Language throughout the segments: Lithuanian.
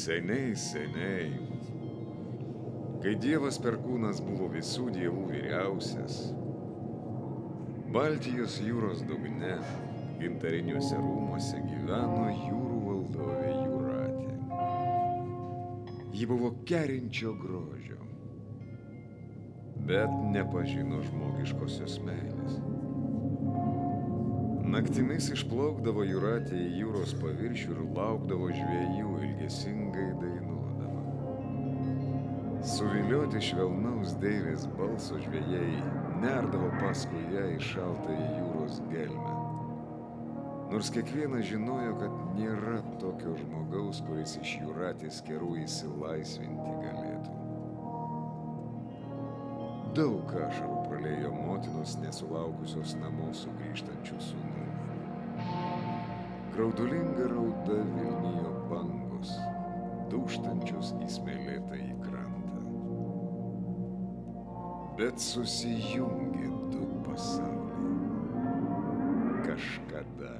Seniai, seniai, kai Dievas Perkūnas buvo visų dievų vyriausias, Baltijos jūros dugne, gintariniuose rūmuose gyveno jūrų valdovė Jūratė. Ji buvo kerinčio grožio, bet nepažino žmogiškosios meilės. Naktimis išplaukdavo Jūratė į jūros paviršių ir laukdavo žvejų ilgesingai dainuodama. Suvilioti švelnaus deivės balso žvejai nerdavo paskui ją į šaltąją jūros gelmę. Nors kiekvienas žinojo, kad nėra tokio žmogaus, kuris iš Jūratės kerų išsilaisvinti galėtų. Daug ašarų praliejo motinos nesulaukusios namo sugrįžtančių sūnų. Graudulinga rauda vilnijo bangos, dūžtančios į smėlėtąjį krantą. Bet susijungė du pasauliai. Kažkada.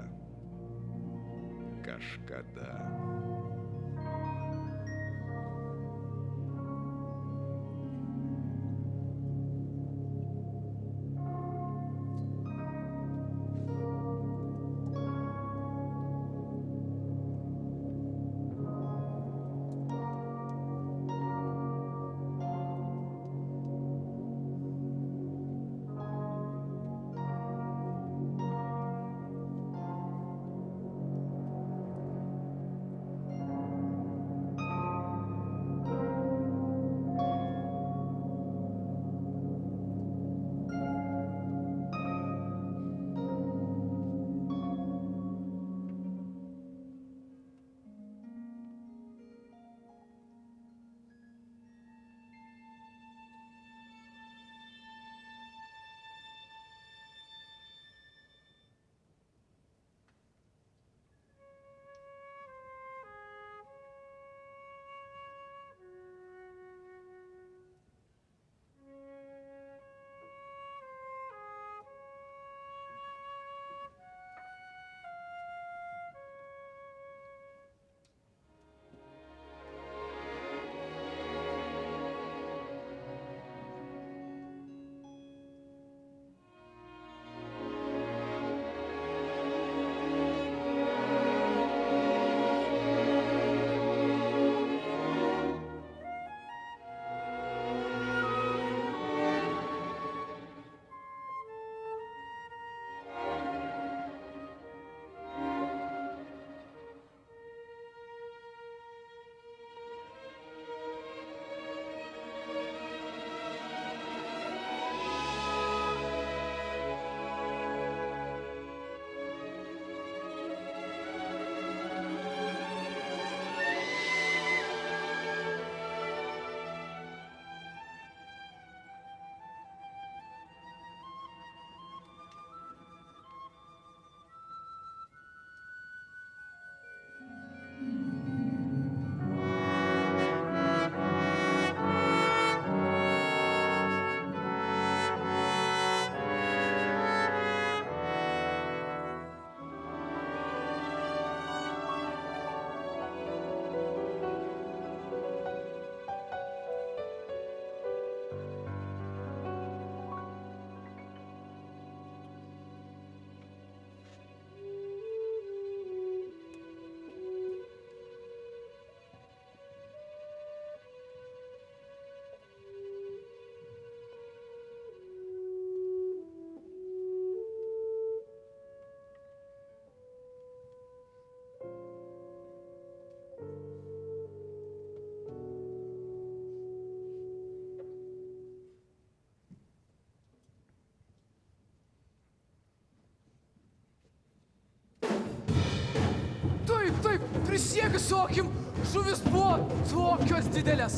Prisiekiu, suokim, žuvis buvo tokios didelės.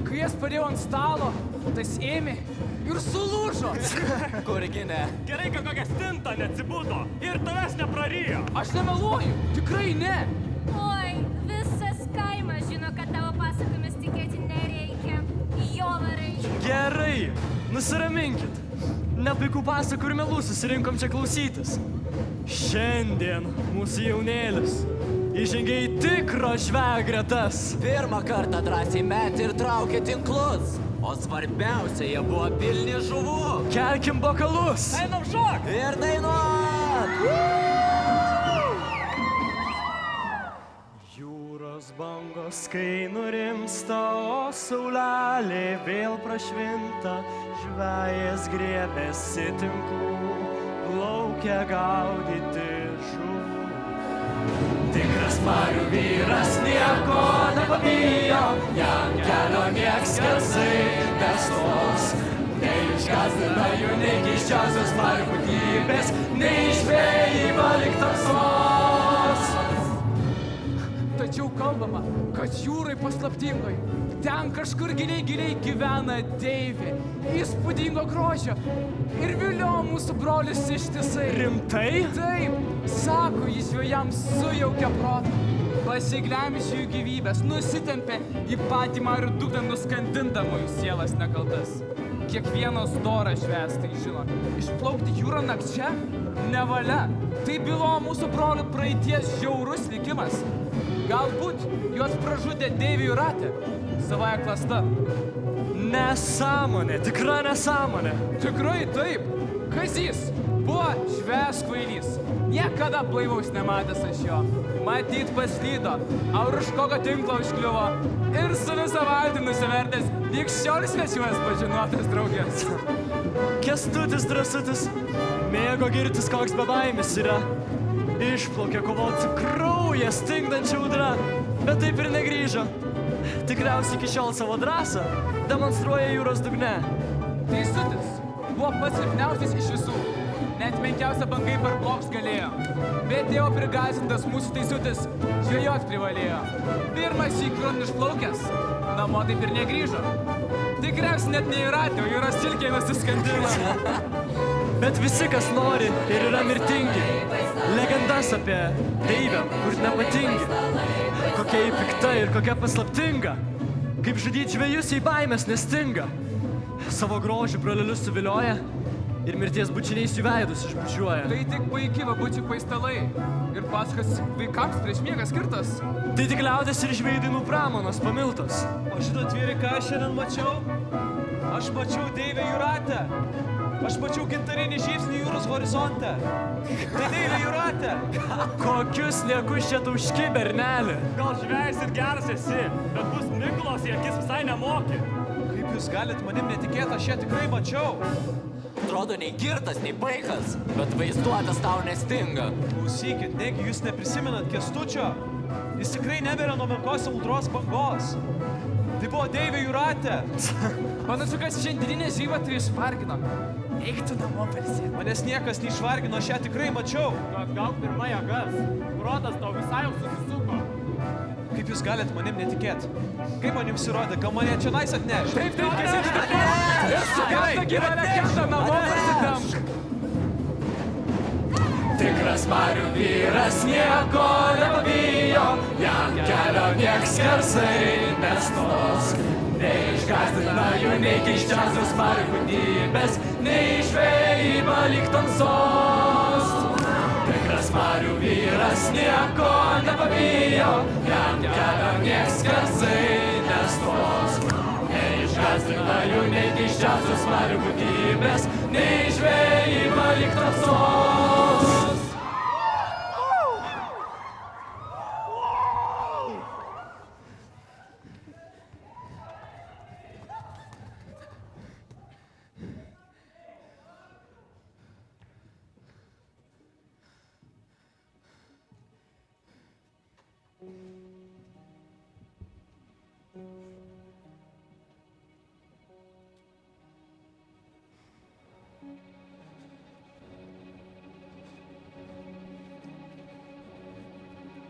Kai jas padėjau ant stalo, tas ėmė ir sulūžo. Kurgi ne? Gerai, kad kokia stinta neatsibudo ir tavęs neprarijo. Aš nemeluoju, tikrai ne. Oi, visas kaimas žino, kad tavo pasakomis tikėti nereikia. Jovarai. Gerai, nusiraminkit. Ne vaikų pasakų ir melų susirinkom čia klausytis. Šiandien mūsų jaunėlis įžengė į tikro žvejo gretas. Pirmą kartą drąsiai metė ir traukė tinklus, o svarbiausia, jie buvo pilni žuvų. Kelkim bokalus. Einam šok! Ir dainuot! Jūros bangos, kai nurimsta, o saulelė vėl prašvinta, žvejas griebėsi tinklų, plaukia gaudyti žuvų. Tikras marių vyras nieko nepabijo, jam kelio nieks skersai nestos. Neišgąsdina jų nei keisčiausios marių būtybės, nei žvejyba lyg tamsos. Tačiau kalbama, kad jūrai paslaptingoj, ten kažkur giliai gyvena deivė, įspūdingo grožio ir vilio mūsų brolius ištisai. Rimtai? Taip, sako, jis žvejams sujaukia protą, pasiglemžė jų gyvybės, nusitempė į patį marių dugną, nuskandindama jų sielas nekaltas. Kiekvienas doras žvejas tai žino, išplaukti jūrą nakčia nevalia. Tai bylo mūsų brolių praeities žiaurus likimas. Galbūt juos pražudė deivė Jūratė savąją klastą. Nesąmonė, tikra nesąmonė. Tikrai taip. Kazys buvo žvejas kvailys. Niekada blaivaus nematęs aš jo. Matyt paslydo, ar už kokio tinklo užkliuvo ir su visą valtį nusivertęs lyg šiaulis svečiuojas pažinuotas draugės. Kęstutis drąsutis mėgo girtis, koks bebaimis yra. Išplaukė kovot su kraują stingdančia audra, bet taip ir negrįžo. Tikriausiai iki šiol savo drąsą demonstruoja jūros dugne. Teisutis buvo pats silpniausias iš visų. Net menkiausia bangai per bloks galėjo. Bet Dievo prigąsdintas mūsų teisutis žvejot privalėjo. Pirmas į krūn išplaukęs, namo taip ir negrįžo. Tikriausiai net ne Jūratė, o jūros silkė nusiskandino. Bet visi, kas nori ir yra mirtingi, legendas apie deivę, kur nepatingi. Kokia ji pikta ir kokia paslaptinga, kaip žudyti žvejus jai baimės nestinga. Savo grožį brolelius suvilioja ir mirties bučiniais jų veidus išbučiuoja. Tai tik puikiai babučių paistalai ir pasakas vaikams prieš miegą skirtas. Tai tik liaudės ir žvejų dainų pramonos pamiltos. O žinot, vyrai, ką aš šiandien mačiau? Aš mačiau deivę Jūratę. Aš mačiau gintarinį žybsnį jūros horizonte. Tai deivė Jūratė. Kokius niekus čia tauški, berneli. Gal žvejas ir geras esi, bet bus Mikulos į akis visai nemoki. Kaip jūs galit manim netikėti, aš ją tikrai mačiau. Atrodo nei girtas, nei paikas, bet vaizduotas tau nestinga. Klausykit, negi jūs neprisimenat Kęstučio? Jis tikrai nebėra nuo menkos audros bangos. Tai buvo deivė Jūratė. Panašu, kad šiandieninė žyba tai išvargino. Eik tu namo pailsėti. Manęs niekas neišvargino, aš ją tikrai mačiau. Gal pirma jėgas, protas tau visai jau susisuko. Kaip jūs galit manim netikėti? Kaip man jums įrodė, gal mane čia nais atnešti? Taip, ir sukelta gyva legenda namo pasitemk. Tikras marių vyras nieko nepabijo, jam kelio nieks skersai nestos. Neišgąsdina jų nei keisčiausios marių būtybės, nei žvejyba lyg tamsos. Tikras marių vyras nieko nepabijo, jam kelio nieks skersai nestos. Neišgąsdina jų nei keisčiausios marių būtybės, nei žvejyba lyg tamsos.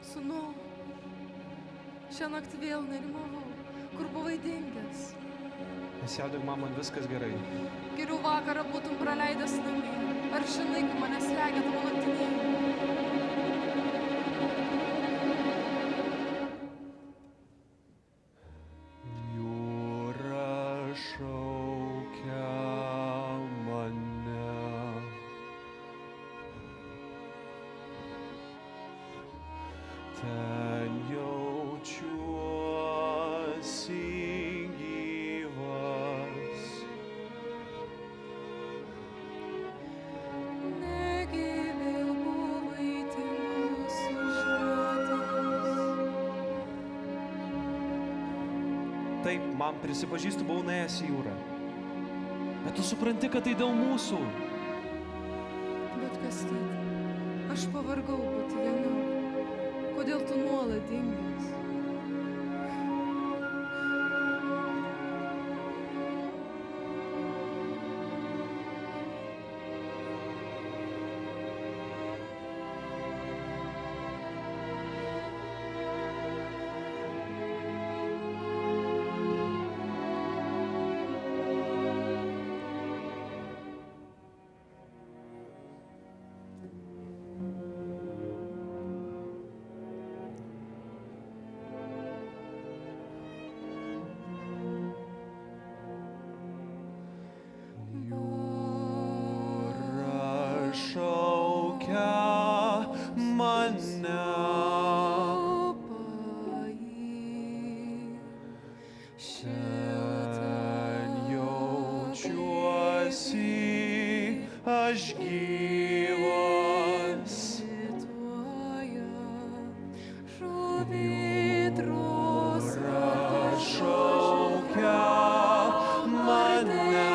Sūnau, šią naktį vėl nerimavau. Kur buvai dingęs? Nesijaudink, mama, viskas gerai. Geriau vakarą būtum praleidęs namie. Ar žinai, kai mane slegia tavo naktinėjimai? Taip, man prisipažįstu, buvau nuėjęs į jūrą. Bet tu supranti, kad tai dėl mūsų. Bet Kastyti, aš pavargau būti viena. Kodėl tu nuolat dingęs? Aš gyvas. Šaukia mane.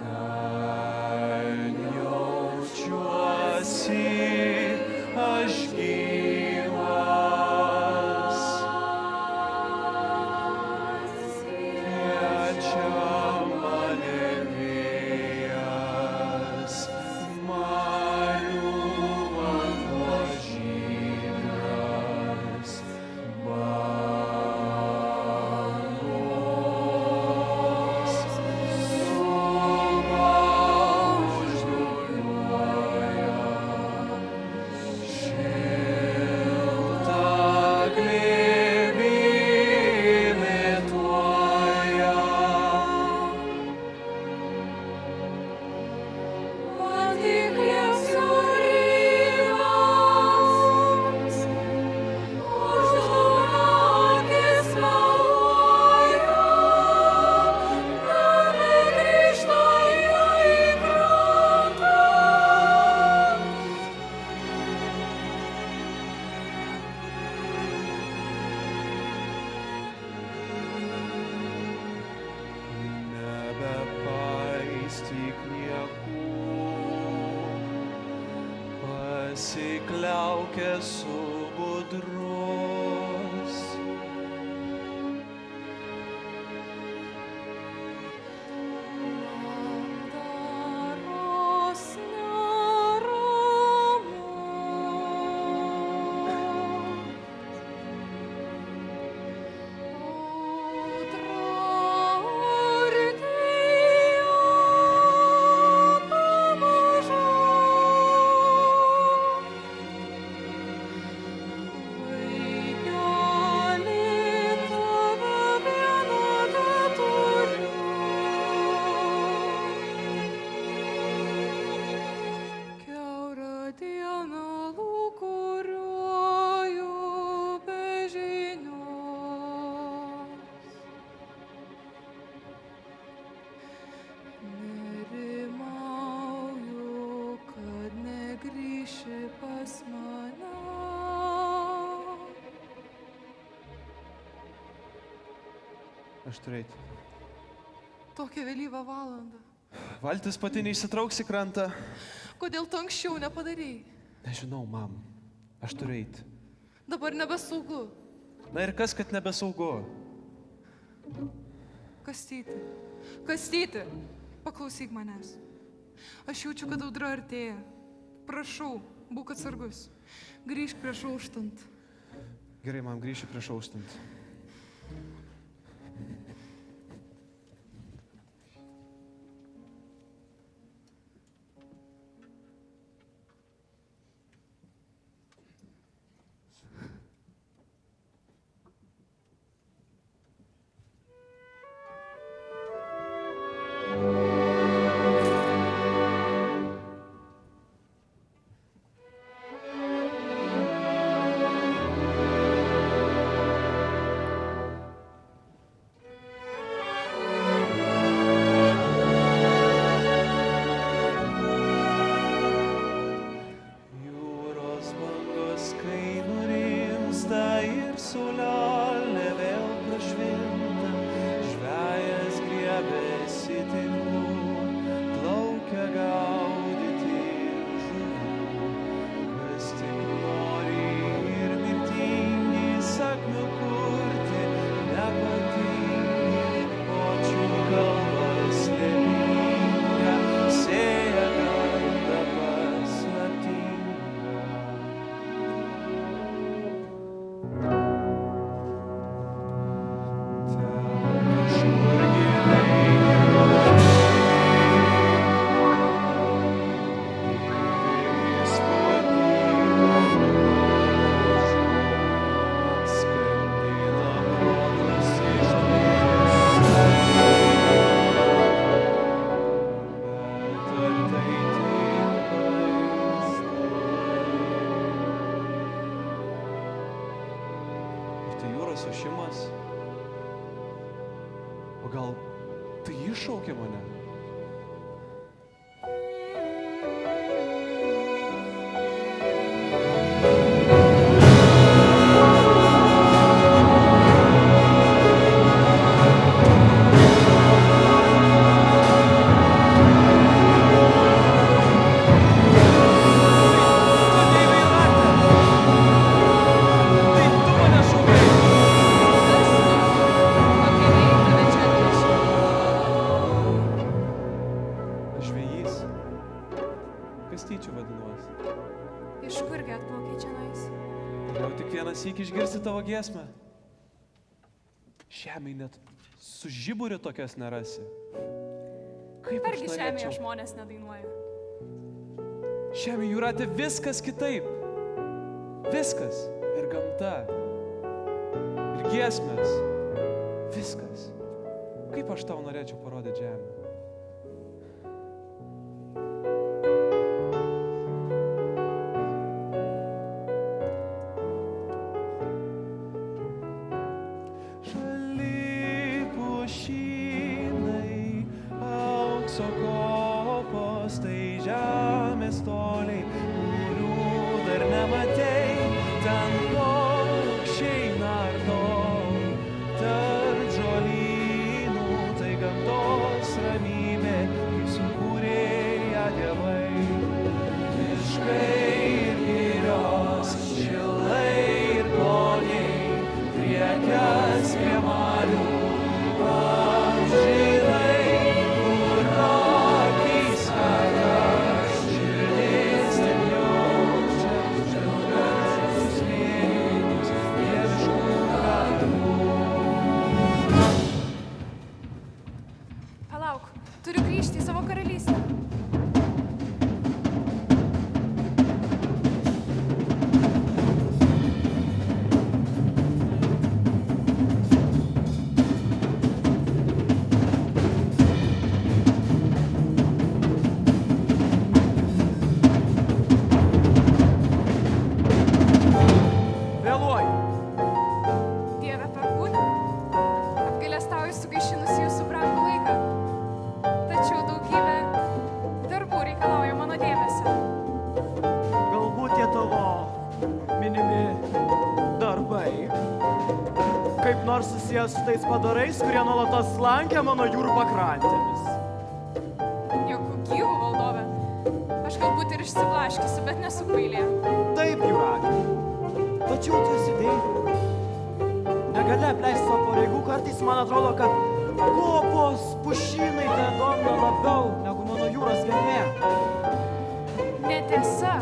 Ten jaučiuosi aš gyvas. Kviečia mane vėjas, marių vanduo žydras, bangos užliūliuoja, šiltą glėbį imituoja. Nebepaistyk niekų, pasikliauk esu budrus. Aš turiu eiti. Tokią vėlyvą valandą. Valtis pati neįsitrauks į krantą. Kodėl tu anksčiau nepadarei? Nežinau, mam. Aš turiu eiti. Dabar nebesaugu. Na ir kas, kad nebesaugu? Kastyti. Kastyti. Paklausyk manęs. Aš jaučiu, kad audra artėja. Prašau, būk atsargus. Grįžk prieš auštant. Gerai, mam, grįšiu prieš auštant. sušimas. O gal tai iššaukė mane? Kastyčiu vadinuosi. Iš kurgi atplaukei čionais? Jau tik vieną sykį išgirsti tavo giesmę. Žemėj net su žiburiu tokias nerasi. Kaip Argi aš žemėje norėčiau. žmonės nedainuoja? Žemėj, Jūrate, viskas kitaip. Viskas. Ir gamta. Ir giesmės. Viskas. Kaip aš tau norėčiau parodyti žemę. Žali pušynai, aukso kopos, tai žemės toliai, kurių dar nematei, ten paukščiai nardo, tarp žolynų, tai gamtos ramybė, kai sukūrė ją dievai. Miškai ir girios, šilai ir ploniai, priekias prie marių, amžinai, kur akys skatas, širdis ten jaučia, žilgas slėnius, dieviškų kapų. Palauk, turiu grįžti į savo karalystę. Vėluoju. Dieve perkūne, apgailestauju sugaišinusi jūsų brangų laiką. Tačiau daugybė darbų reikalauja mano dėmesio. Galbūt tie tavo minimi darbai kaip nors susijęs su tais padarais, kurie nuolatos slankė mano jūrų pakrantėmis. Jokių gyvų, valdove. Aš galbūt ir išsiblaškysiu, bet nesu kvailė. Taip, Jūratė. Tačiau tu esi deivė. Negali apleisti savo pareigų, kartais man atrodo, kad kopos, pušynai te domina labiau negu mano jūros gelmė. Netiesa,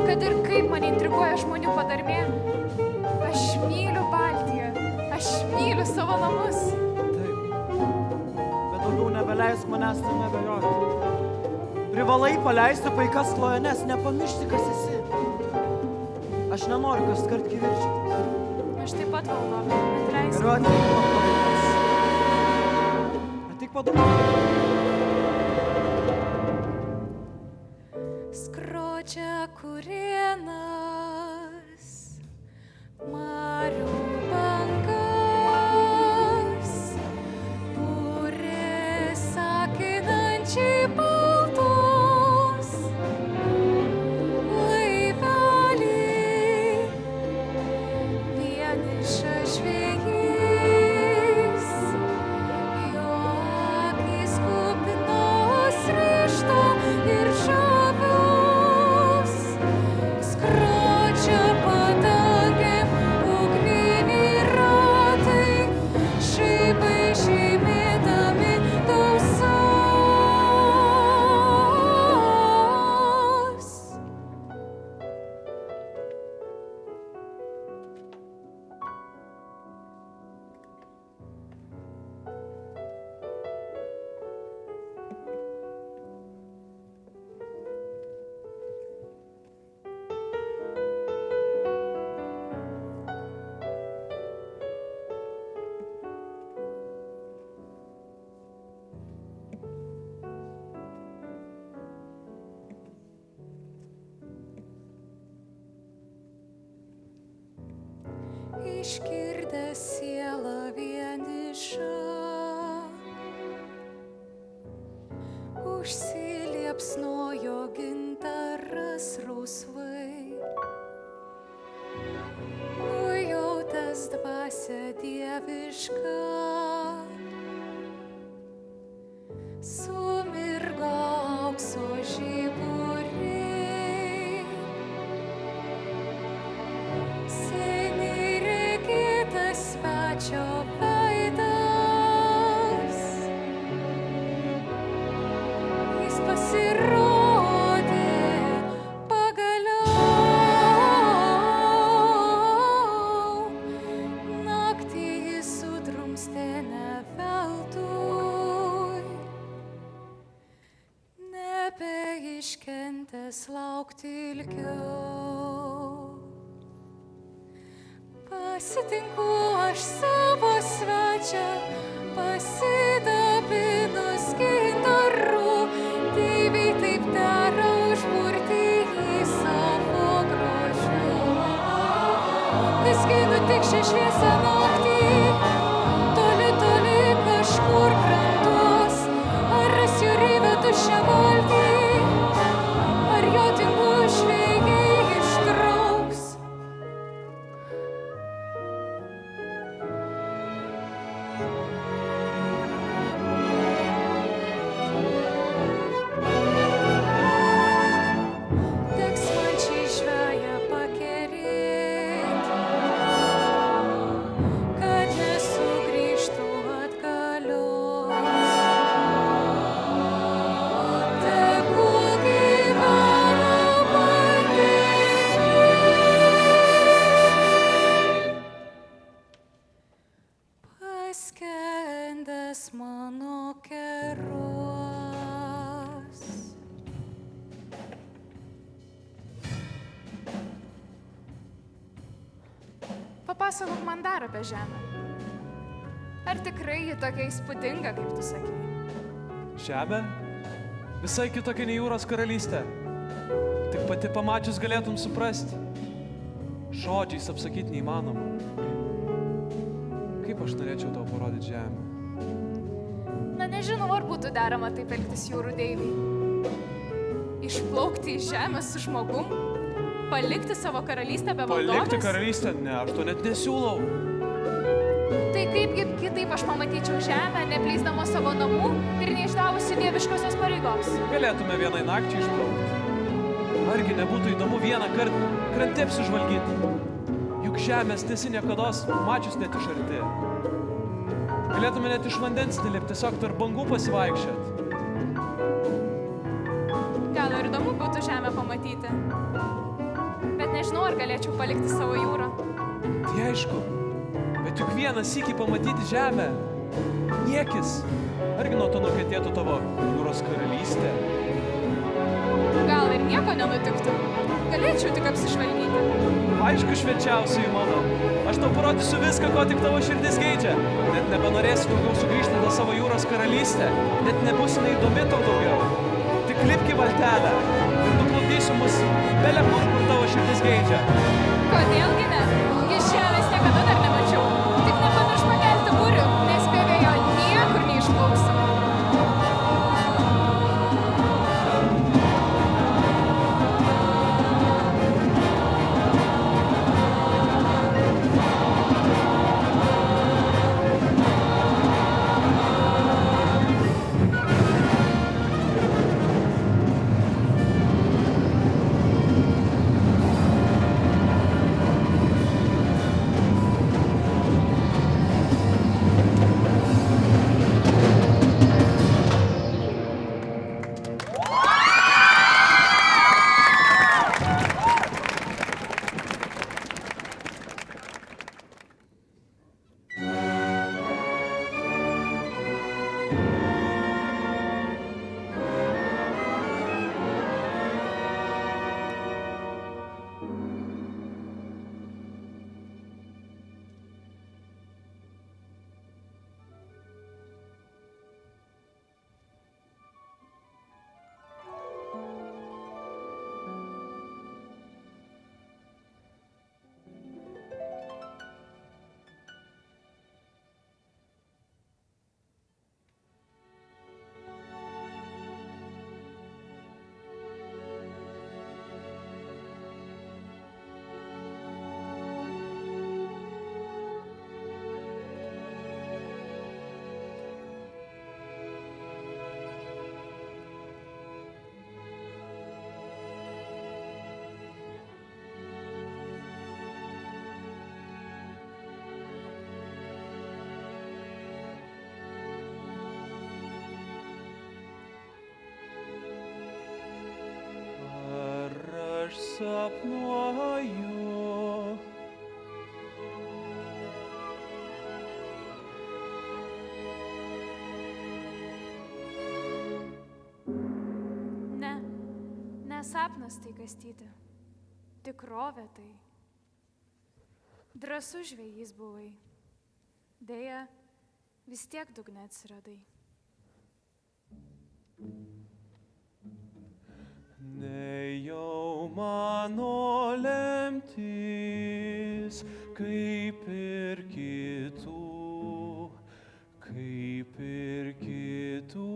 kad ir kaip man intriguoja žmonių padarmė, aš myliu Baltiją, aš myliu savo namus. Taip. Bet daugiau nebeleisk manęs tame abejoti. Privalai paleisti paikas klajones, nepamiršti, kas esi. Aš nenoriu kas kart kivirčytis. Aš taip pat, valdove, atleisk. Geriau ateik pakalbės. Ateik padaryti. Skrodžia kurienas, marių bangas, purės akinančiai baltos, laivelį, vienišas žvejys, jo akys kupinos ryžto ir žavios, skrodžia padangėm iškirdęs sielą vienišą, užsiliepsnojo gintaras rausvai, nujautęs dvasią dievišką, sumirgo aukso žiburiai, seniai regėtas svečio veidas, jis pasirodė pagaliau, naktį jis sudrumstė ne veltui, nebeiškentęs laukti ilgiau. Pasitinku aš savo svečią, pasidabinus gintaru, Deivei taip dera užburti jį savo grožiu. Kasgi nutiks šią šviesą naktį, toli, toli kažkur krantuos, ar ras jūreivio tuščią valtį, ar jo tinklų žvejai ištrauks. Teks man šį žveją pakerėt, kad nesugrįžtų atgalios. Tegul gyvena vandeny, paskendęs mano keruos. Papasakok man dar apie žemę. Ar tikrai ji tokia įspūdinga, kaip tu sakei? Žemė? Visai kitokia nei jūros karalystė. Tik pati pamačius galėtum suprasti. Žodžiais apsakyti neįmanoma. Kaip aš norėčiau tau parodyti žemę? Na nežinau, ar būtų derama taip elgtis jūrų deiviai. Išplaukti į žemę su žmogum? Palikti savo karalystę be valdovės? Palikti karalystę? Ne, aš to net nesiūlau. Tai kaipgi kitaip aš pamatyčiau žemę, nepleisdama savo namų ir neišdavusi dieviškosios pareigos? Galėtume vienai nakčiai išplaukti. Argi nebūtų įdomu vieną kartą krante apsižvalgyti? Juk žemės nesi niekados mačius net iš arti. Galėtume net iš vandens nelipti, tiesiog tarp bangų pasivaikščiot. Gal ir įdomu būtų žemę pamatyti. Bet nežinau, ar galėčiau palikti savo jūrą. Tai aišku, bet juk vieną sykį pamatyti žemę. Niekis. Argi nuo to nukentėtų tavo jūros karalystė? Gal ir nieko nenutiktų. Galėčiau tik apsižvalgyti. Aišku, švenčiausiai mano. Aš tau parodysiu viską, ko tik tavo širdis geidžia. Net nebenorėsi daugiau sugrįžti į savo jūros karalystę. Net nebus neįdomi tau daugiau. Tik lipk į valtelę ir nuplukdysiu mus bele kur tavo širdis geidžia. Kodėlgi ne? Iš žemės niekada dar nemačiau. Tik nepamiršk pakelti burių, nes be vėjo niekur neišplauksiu. sapnuoju. Ne sapnas tai, Kastyti. Tikrovė tai. Drąsus žvejys buvai. Deja, vis tiek dugne atsiradai. Nejau mano lemtis, kaip ir kitų, kaip ir kitų.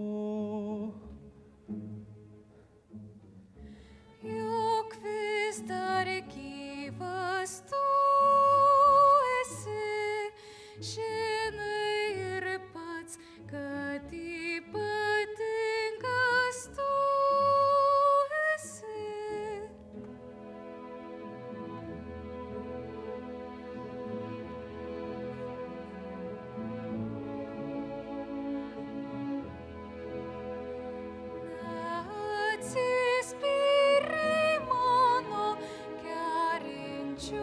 Juk vis dar gyvas tu esi, žinai ir pats, kad ypatingas tu esi. Atsispyrai mano gerinčioms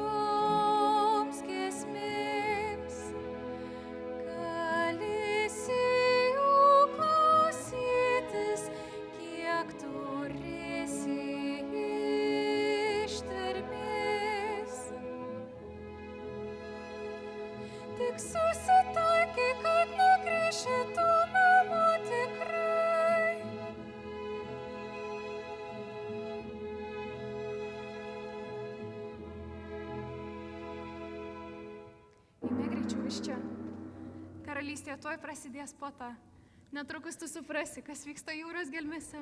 giesmėms, galėsi jų klausytis, kiek turėsi ištvermės. Tik susitaikyk, kad negrįši tu namo tikrai. Eime greičiau iš čia. Karalystėje tuoj prasidės puota. Netrukus tu suprasi, kas vyksta jūros gelmėse.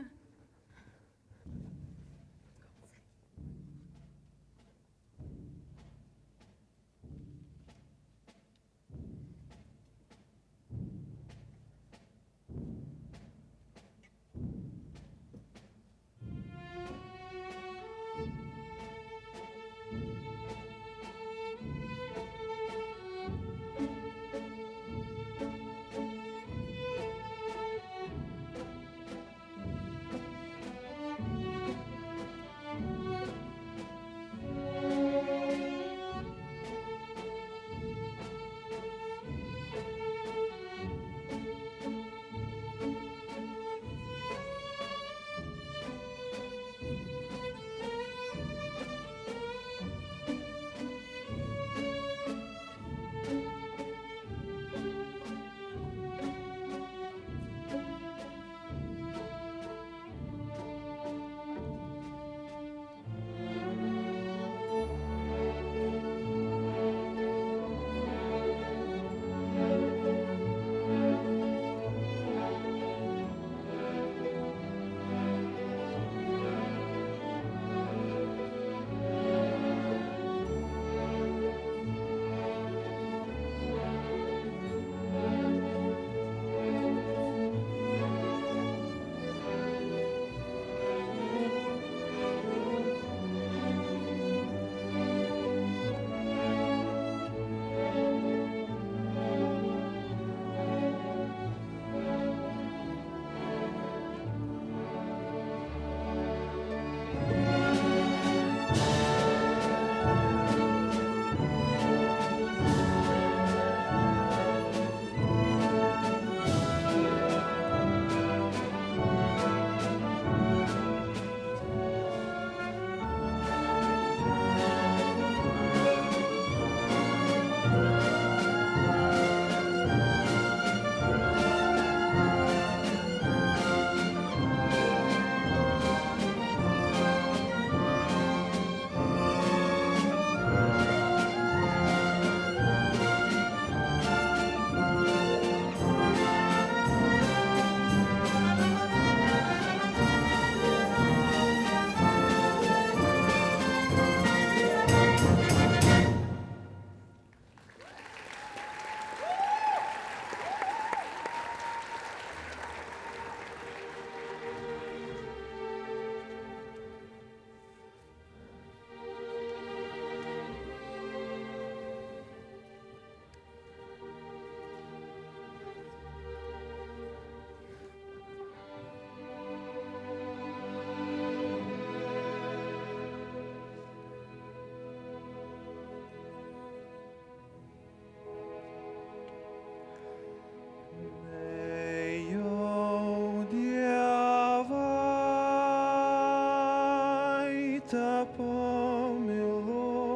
pamilau.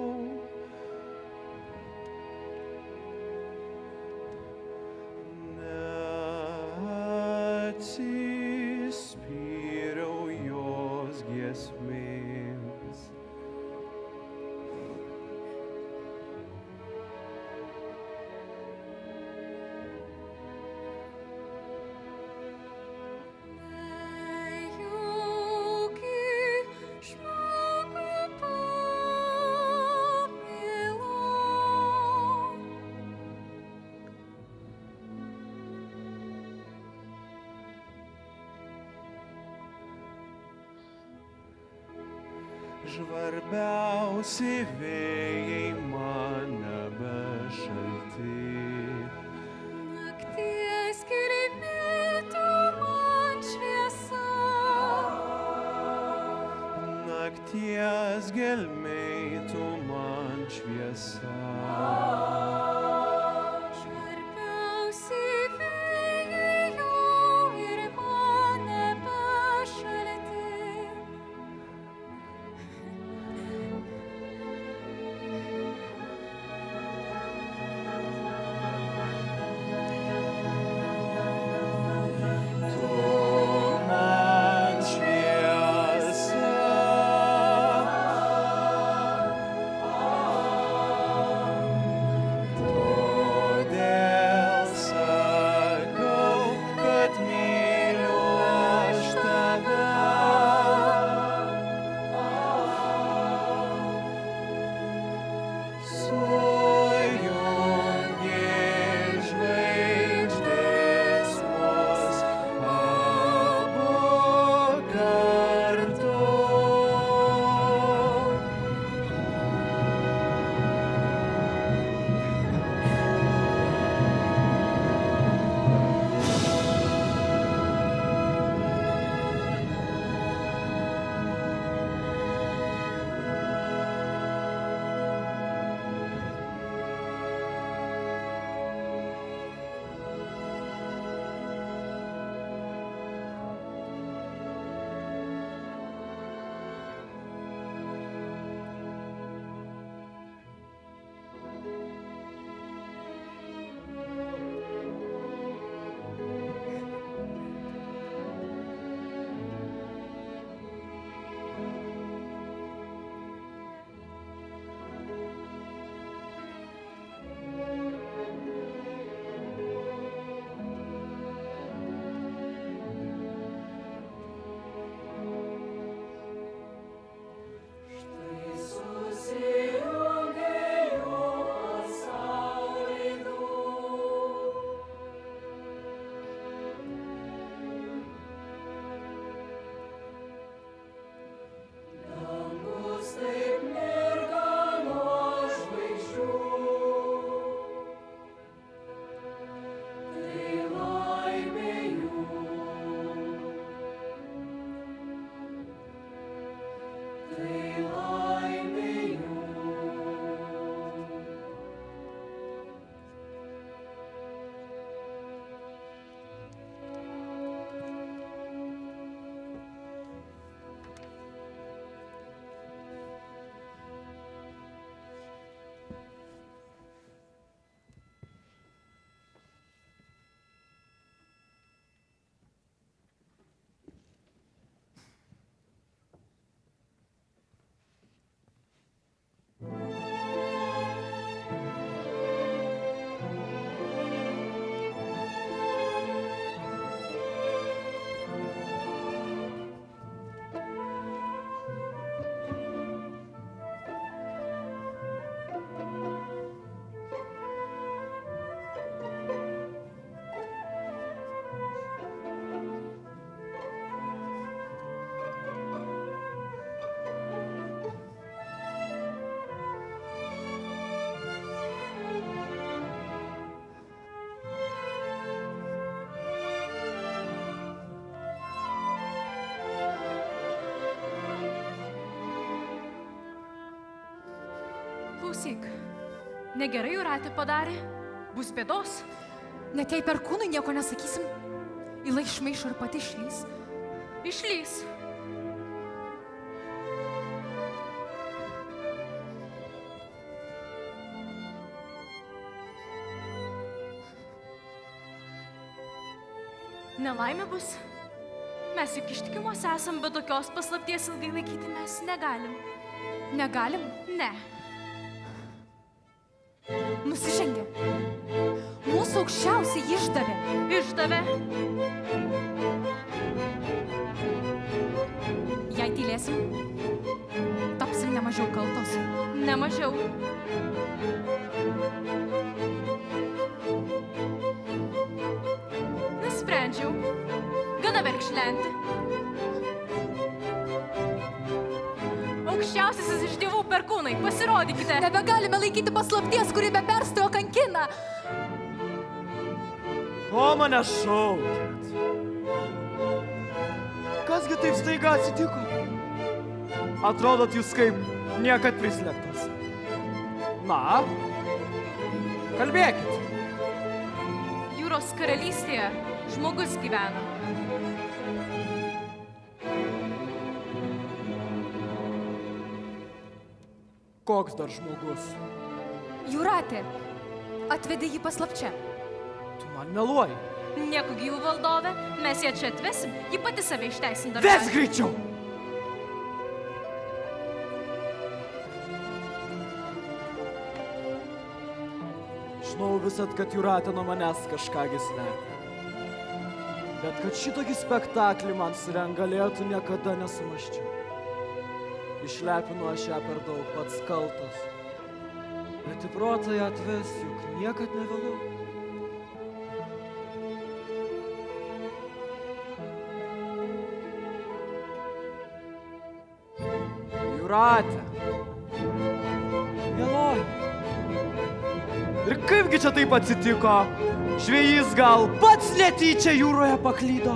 Neatsispyriau jos giesmėms. Žvarbiausi vėjai mane bešalti. Nakties gelmė tu man šviesa. Nakties gelmėj tu man šviesa. Žvarbiausi vėjai jau ir mane bešalti. Klausyk, negerai Jūratė padarė, bus bėdos. Net jei per kūnui nieko nesakysim, Ila išmaišo ir pati išlys. Išlys. Nelaimė bus. Mes juk ištikimos esam, bet tokios paslapties ilgai laikyti mes negalim. Negalim? Ne. Nusižengė. Mūsų aukščiausiai išdavė. Išdavė. Jei tylėsim, tapsim nemažiau kaltos. Nemažiau. Nusprendžiau. Gana verkšlenti. Aukščiausiasis iš dievų perkūnai, pasirodykite. Nebegalime laikyti paslapties, kuri be perstojo kankina. Ko mane šaukėt? Kasgi taip staiga atsitiko? Atrodot jūs kaip niekad prislėgtas. Na, kalbėkit. Jūros karalystėje žmogus gyvena. Koks dar žmogus? Jūratė atvedė jį paslapčia. Tu man meluoji. Nieko gyvų valdove, mes ją čia atvesim, ji pati save išteisindama. Ves greičiau! Žinau visat, kad Jūratė nuo manęs kažką slepia. Bet kad šitokį spektaklį man surengt galėtų, niekada nesumaščiau. Išlepinu aš ją per daug, pats kaltas. Bet į protą ją atves, juk niekad nevėlu. Jūratė. Vėluoju. Ir kaipgi čia taip atsitiko? Žvejys gal pats netyčia jūroje paklydo.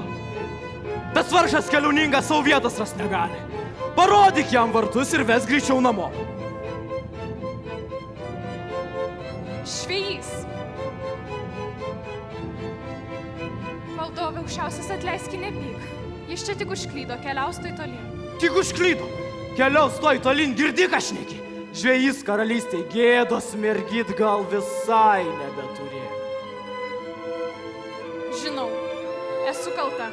Tas vargšas keliauningas savo vietos ras negali. Parodyk jam vartus ir ves greičiau namo. Žvejys. Valdove aukščiausias atleiski nepyk. Jis čia tik užklydo, keliaus toj tolyn. Tik užklydo. Keliaus toj tolyn, girdi ką šneki. Žvejys karalystėj gėdos mergyt gal visai nebeturėjo. Žinau, esu kalta.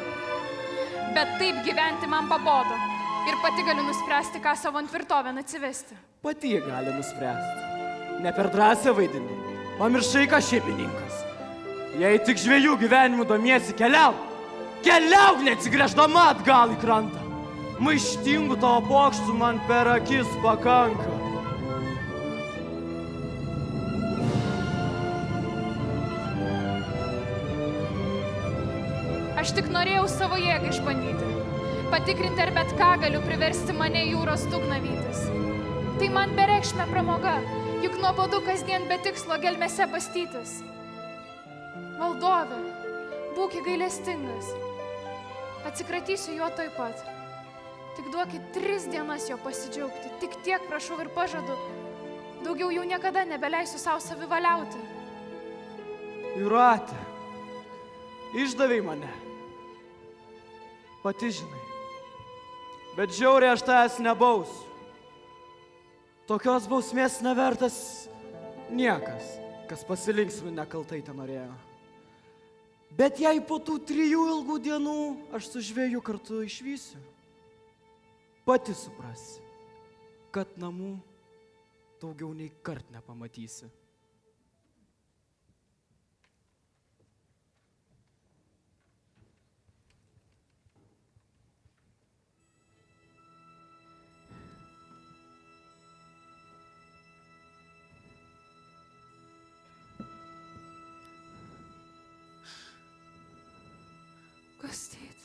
Bet taip gyventi man pabodo. Ir pati galiu nuspręsti, ką savo ant tvirtovėn atsivesti. Pati jie gali nuspręsti. Ne per drąsią vaidini. Pamiršai, ką šeimininkas. Jei tik žvejų gyvenimu domiesi, keliauk. Keliauk, neatsigręždama atgal į krantą. Maištingų tavo pokštų man per akis pakanka. Aš tik norėjau savo jėgą išbandyti. Patikrinti, ar bet ką galiu priversti mane jūros dugną vytis. Tai man bereikšmė pramoga, juk nuobodu kasdien be tikslo gelmėse bastytis. Valdove, būk gailestingas. Atsikratysiu jo taip pat. Tik duokit 3 dienas jo pasidžiaugti. Tik tiek prašau ir pažadu. Daugiau jau niekada nebeleisiu savo savivaliauti. Jūratė, išdavei mane. Pati žinai. Bet žiauriai aš tavęs nebausiu. Tokios bausmės nevertas niekas, kas pasilinksmi nekaltai ten norėjo. Bet jei po tų 3 ilgų dienų aš su žvėju kartu išvysiu, pati suprasi, kad namų daugiau nei kart nepamatysi. Kastyt.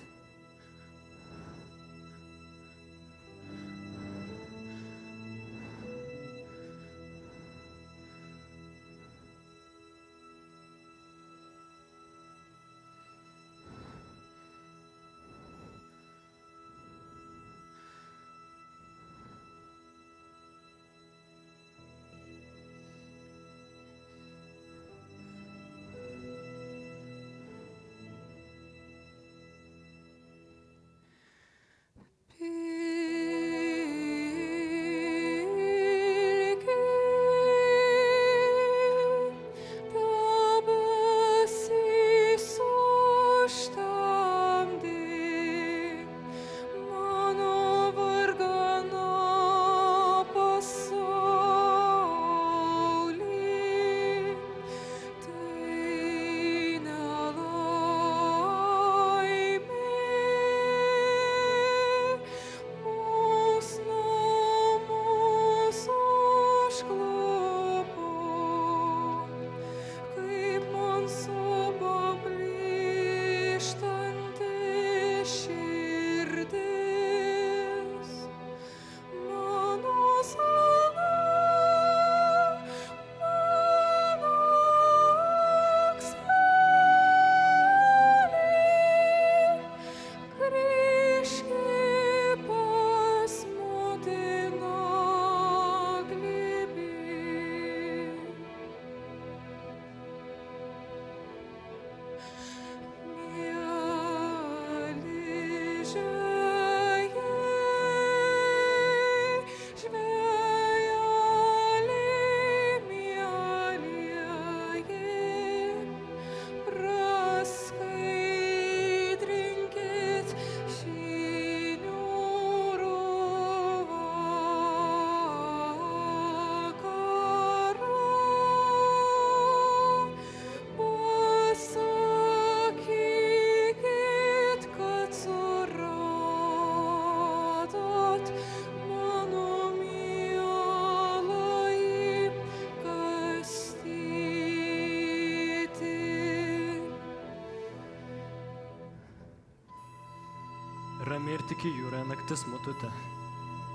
tiki jūroje naktis motute,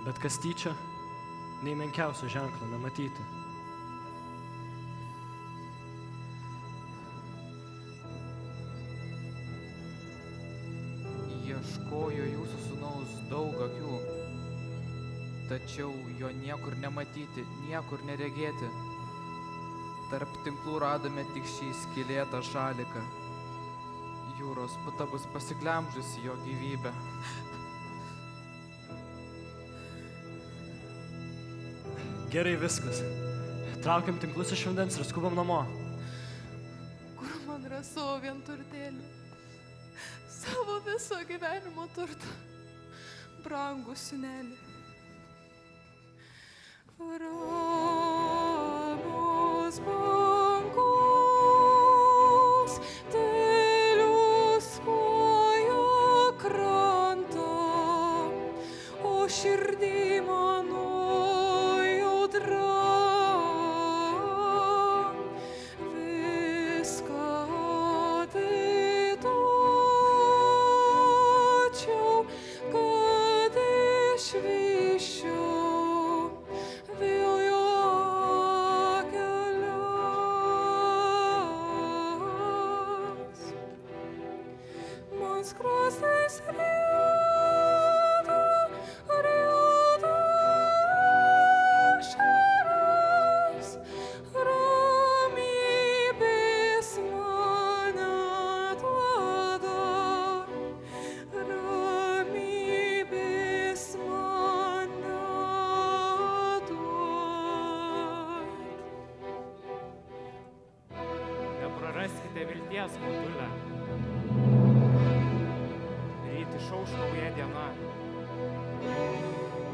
bet Kastyčio nei menkiausio ženklo nematyti. Ieškojo jūsų sūnaus daug akių, tačiau jo niekur nematyti, niekur neregėti. Tarp tinklų radome tik šį skylėtą šaliką. Jūros puta bus pasiglemžusi jo gyvybę. Gerai viskas. Traukiam tinklus iš vandens ir skubam namo. Kur man yra savo vienturtėlį? Savo viso gyvenimo turtą. Brangų sūnelį. Ramios bangos, teliūskuoja krantą, o širdį mano jaudra. Viską atiduočiau, kad išvyščiau vėl jo kelias. Man skruostais rieda ašaros, ramybės man neduoda, ramybės man neduoda. Nepraraskite vilties, motule. Ryt išauš nauja diena.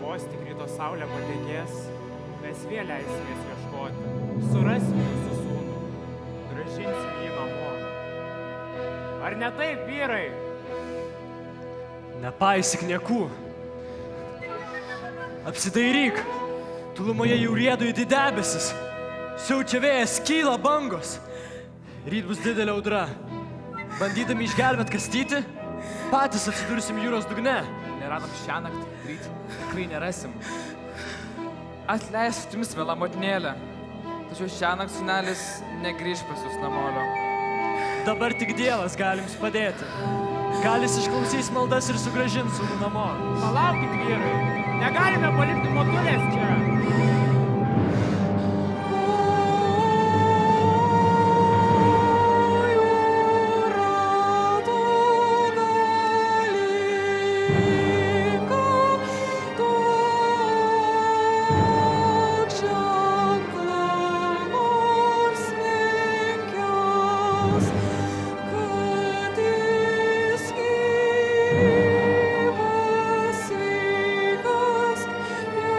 Vos tik ryto saulė patekės, mes vėl leisimės ieškoti. Surasim jūsų sūnų, grąžinsim jį namo. Ar ne taip, vyrai? Nepaisyk niekų. Apsidairyk. Tulumoje jau riedo į debesis. Siaučia vėjas, kyla bangos. Ryt bus didelė audra. Bandydami išgelbėt Kastytį, patys atsidursim jūros dugne. Neradom šiąnakt, ryt tikrai nerasim. Atleiskit jums, mėla motinėlė, tačiau šiąnakt sūnelis negrįš pas jūs namolio. Dabar tik Dievas gali jums padėti. Gal jis išklausys maldas ir sugrąžins sūnų namo. Palaukit, vyrai. Negalime palikti motulės čia. Sveikas, jo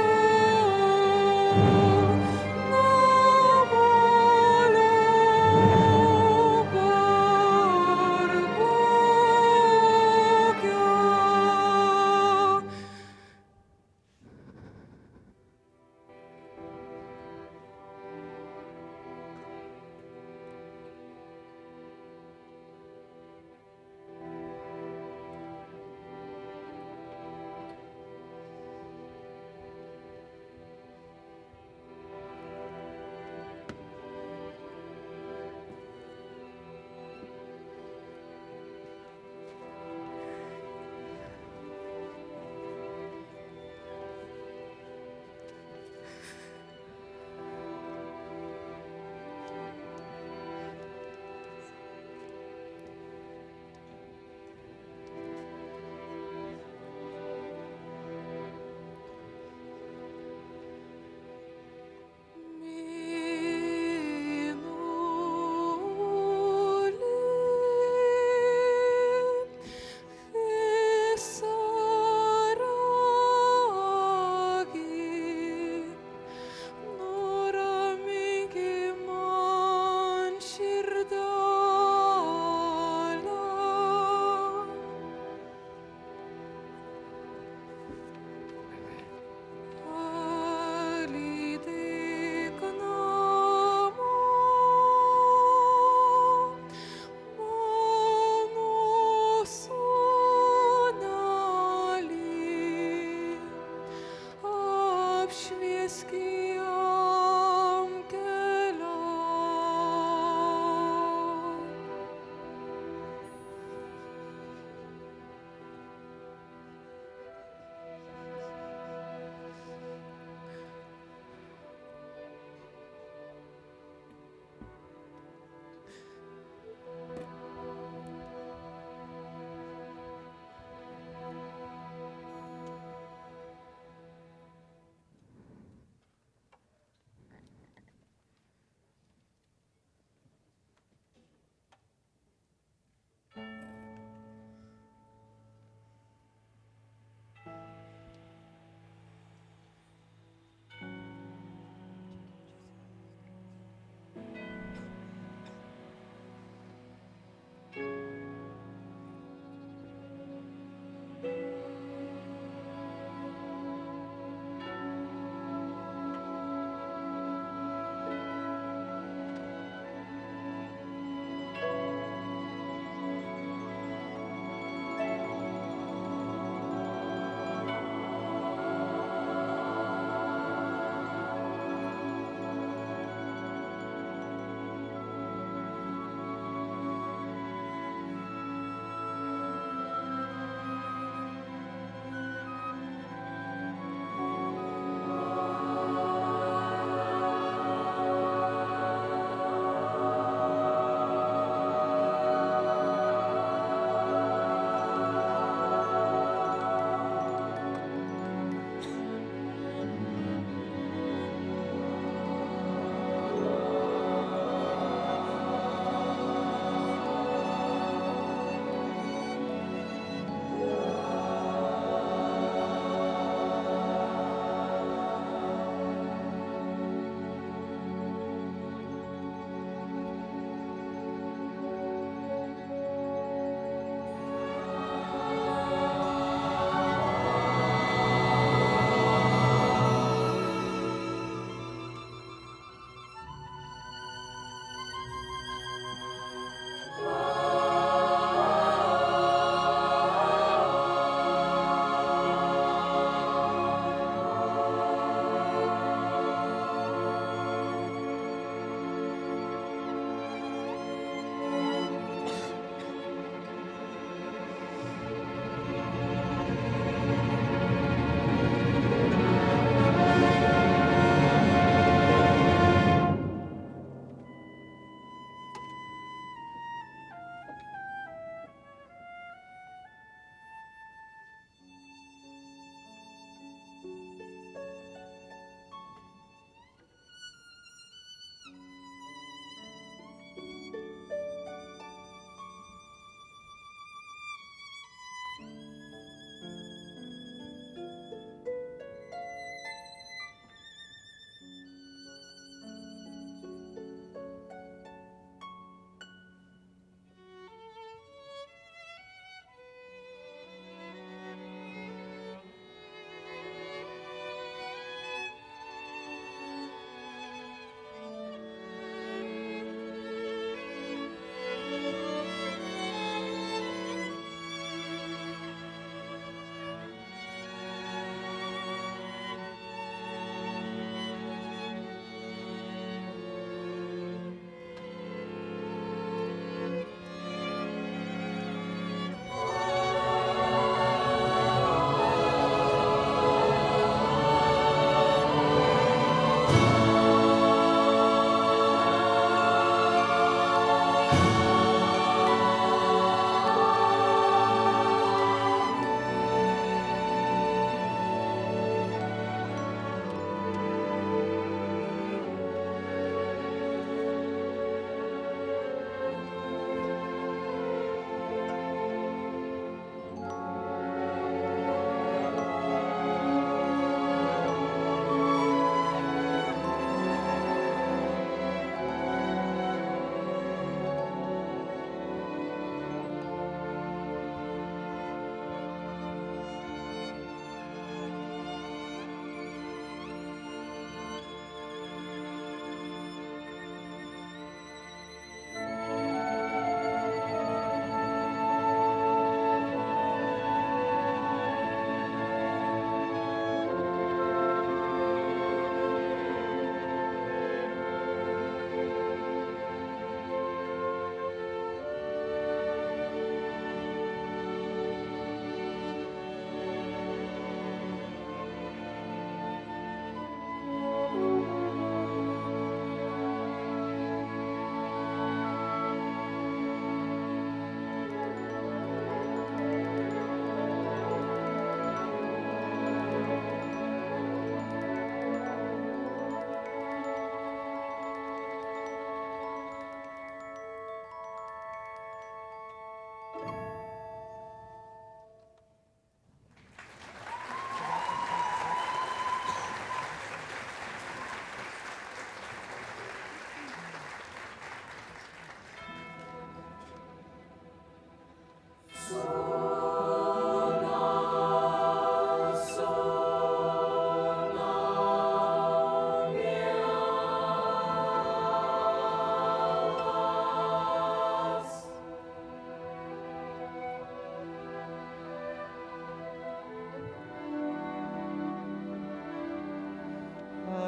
viskijam keliaut.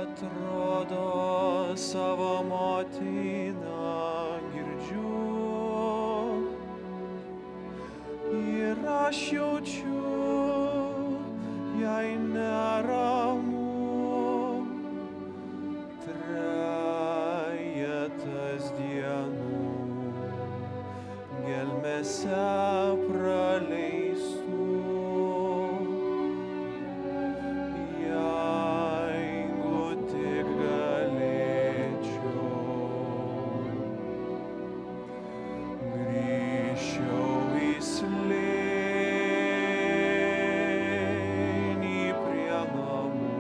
Atrodo savo motiną girdžiu ir aš jaučiu, jai neramu. Trejetas dienų gelmėse praleistų. Jeigu tik galėčiau, grįžčiau į slėnį prie namų.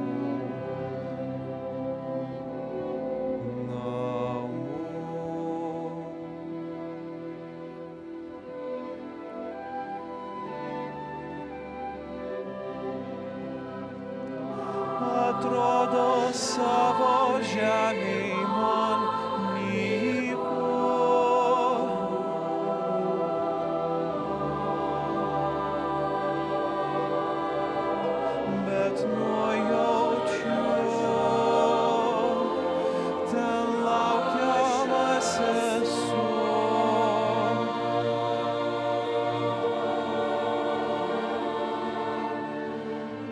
Atrodo savo žemėj man nyku, bet nujaučiu, ten laukiamas esu.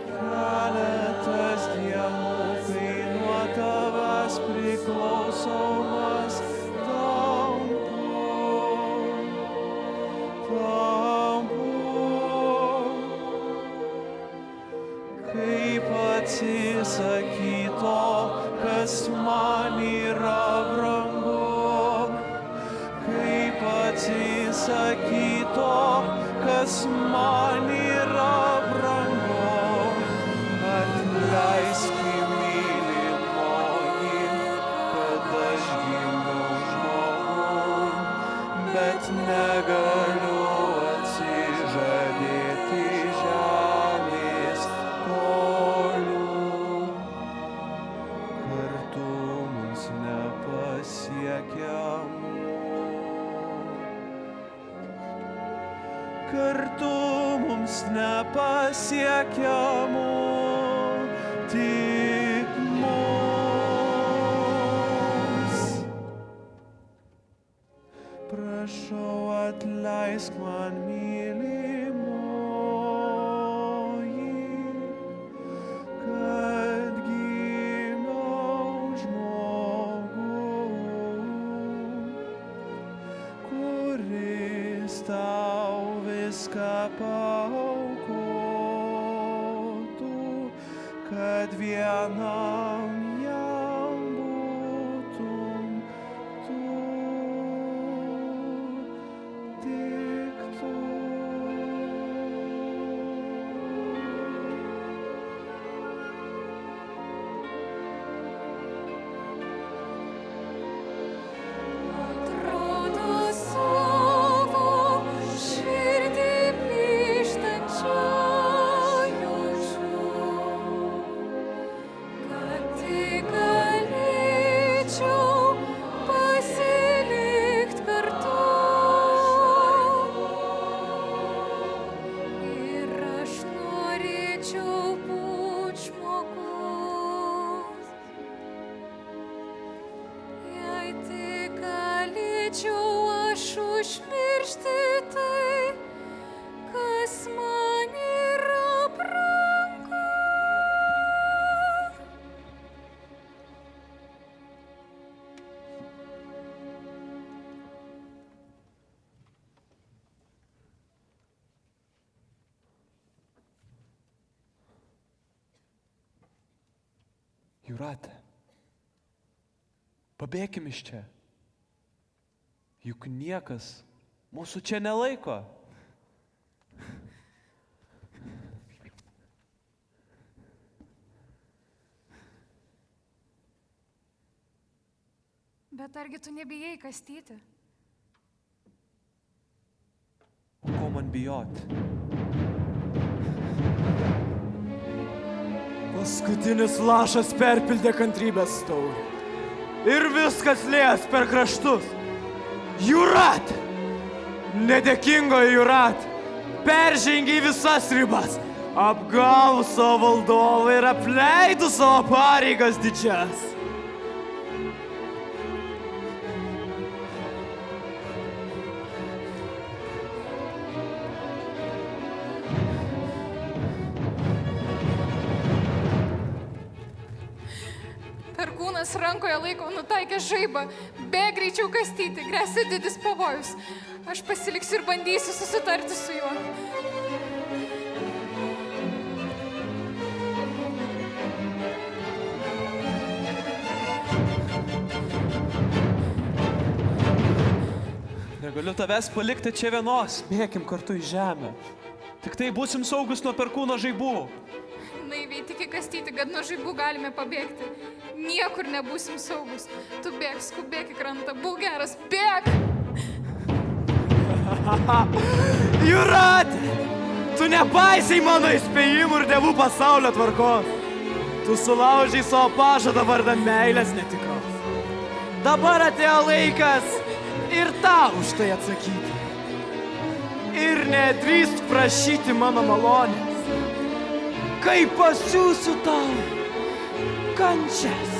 Keletas dienų, kai nuo tavęs priklausomas tampu, kaip atsisakyto, kas man yra brangu, kaip atsisakyto, kas man yra brangu. Atleisk, mylimoji, kad aš gimiau žmogum, bet negaliu atsižadėti žemės tolių. Kartu mums nepasiekiamų. Kartu mums nepasiekiamų. Tik mums. Prašau, atleisk man, mylimoji, kad gimiau žmogum, kuris tau viską paaukotų, kad vienam jam būtum tu, tik tu. Atrodo savo širdį plyštančią jaučiu, kad tik galėčiau pasilikt kartu. Ir aš norėčiau būt žmogus, jei tik galėčiau aš užmiršti tai, kas man yra brangu. Jūrate, pabėkim iš čia. Juk niekas mūsų čia nelaiko. Bet argi tu nebijai, Kastyti? O ko man bijoti? Paskutinis lašas perpildė kantrybės taurę. Ir viskas lies per kraštus. Jūrate! Nedėkingoji Jūrate! Peržengiai visas ribas! apgavo savo valdovą ir apleido savo pareigas didžias. Perkūnas rankoje laiko nutaikę žaibą. Bėk greičiau Kastyti, gresia didis pavojus. Aš pasiliksiu ir bandysiu susitarti su juo. Negaliu tavęs palikti čia vienos. Bėkim kartu į žemę. Tik tai būsim saugus nuo perkūno žaibų. Naiviai tiki Kastyti, kad nuo žaibų galime pabėgti. Niekur nebūsim saugus. Tu bėk, skubėk į krantą, būk geras, bėk! Jūratė, tu nepaisai mano įspėjimų ir dievų pasaulio tvarkos. Tu sulaužiai savo pažadą vardan meilės netikros. Dabar atėjo laikas ir tau už tai atsakyti. Ir nedrįsk prašyti mano malonės, kai pasiūsiu tau kančias.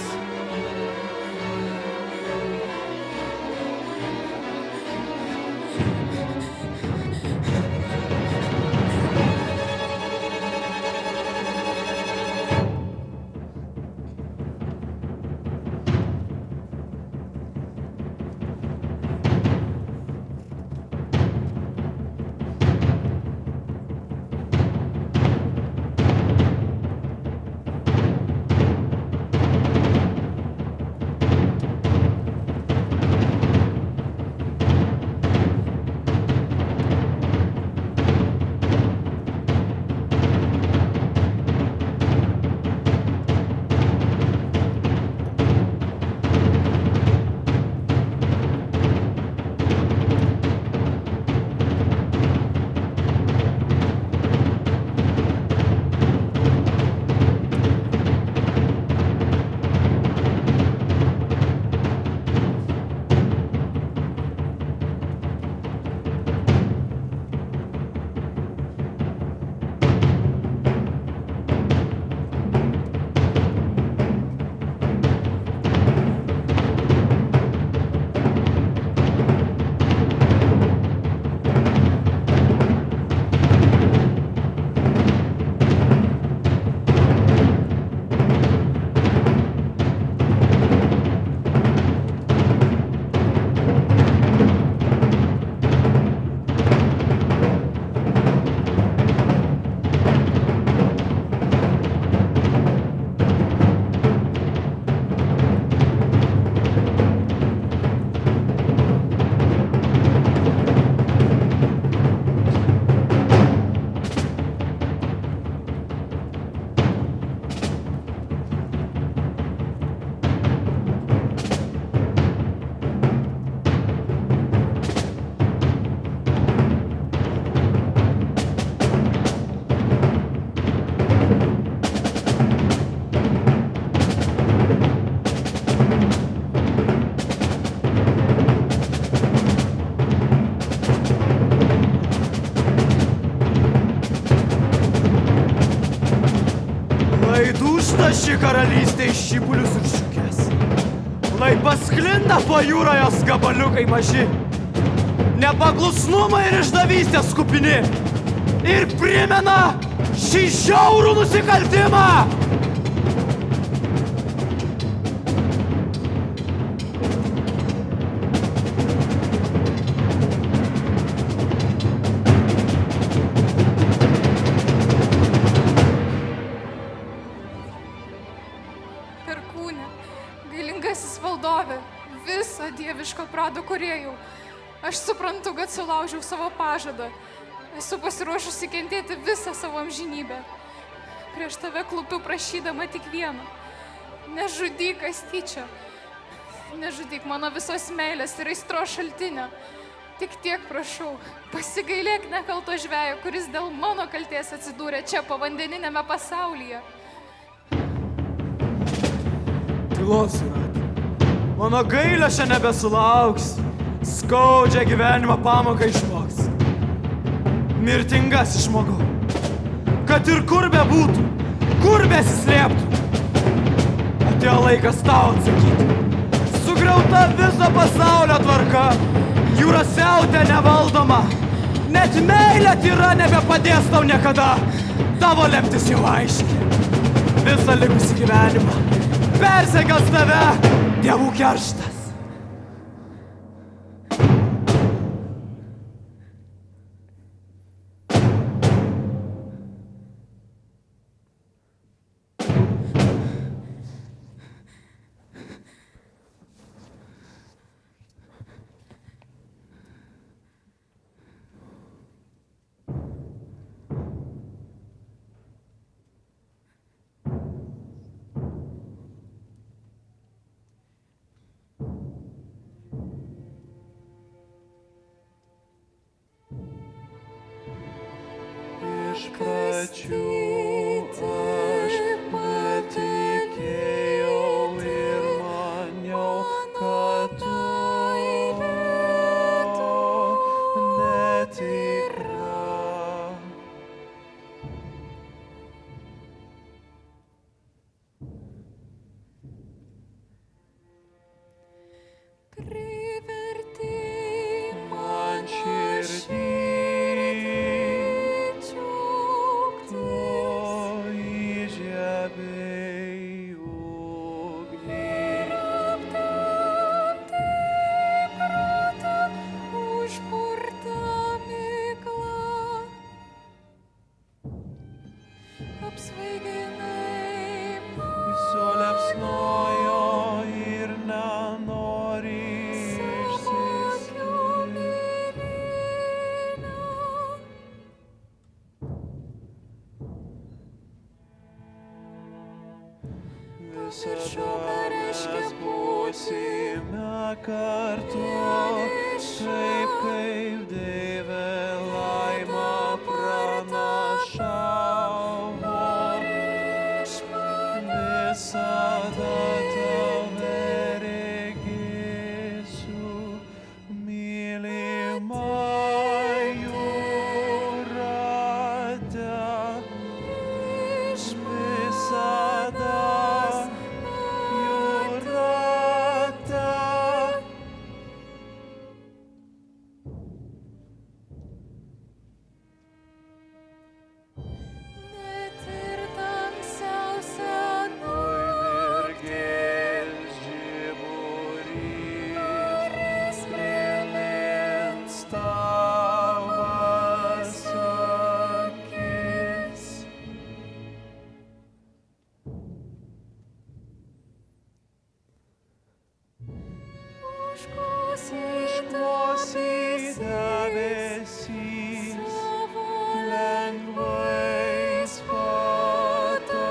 Ši karalystė iš šipulius ir šiukės. Lai pasklinda po jūrą jos gabaliukai maži. Nepaklusnumą ir išdavystės kupini. Ir primena šį žiaurų nusikaltimą. Dieviško prado kūrėjų. Aš suprantu, kad sulaužiau savo pažadą. Esu pasiruošusi kentėti visą savo amžinybę. Prieš tave klupiu prašydama tik vieno. Nežudyk Kastyčio. Nežudyk mano visos meilės ir aistros šaltinio. Tik tiek prašau, pasigailėk nekalto žvejo, kuris dėl mano kaltės atsidūrė čia povandeninėme pasaulyje. Tylos, Jūratė. Mano gailio čia nebesulauks. Skaudžią gyvenimo pamoką išmoks. Mirtingas žmogau. kad ir kur bebūtų, kur besislėptų, atėjo laikas tau atsakyti. Sugriauta viso pasaulio tvarka, jūra siautė nevaldoma, net meilė tyra nebepadės tau niekada, tavo lemtis jau aiški. Visą likusį gyvenimą persekios tave dievų kerštas. Iš pradžių aš netikėjau ir maniau, kad tu netikra. Privertei Man širdį sulepsnojo ir nenori išsiskirti. Visada mes būsime kartu, taip kaip Dieve laimą pranašavo. Visada tave regėsiu, mylima jūrate. Visada jūrate. net ir tamsiausia Mirgės žiburys primins tavas akis. Užklausyk debesys lengvais patalais.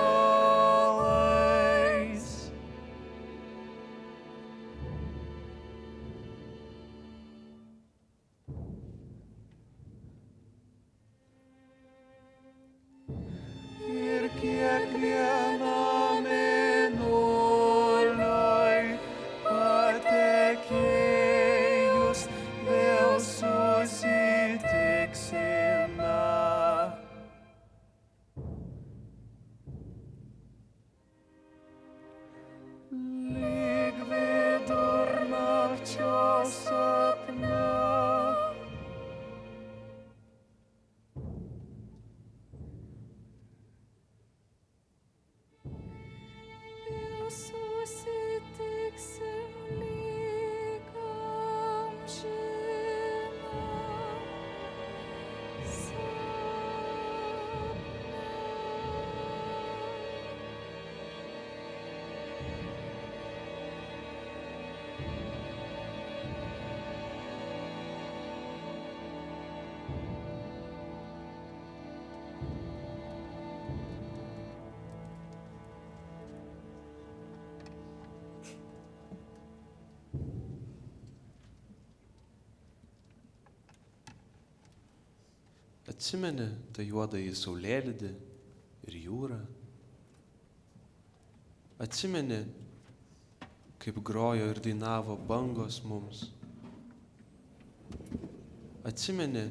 Ir kiekvienam mėnuliui patekėjus vėl susitiksime. Lyg vidurnakčio sapne. vėl susitiksim lyg amžinam sapne. Atsimeni tą juodąjį saulėlydį ir jūrą? Atsimeni, kaip grojo ir dainavo bangos mums? Atsimeni,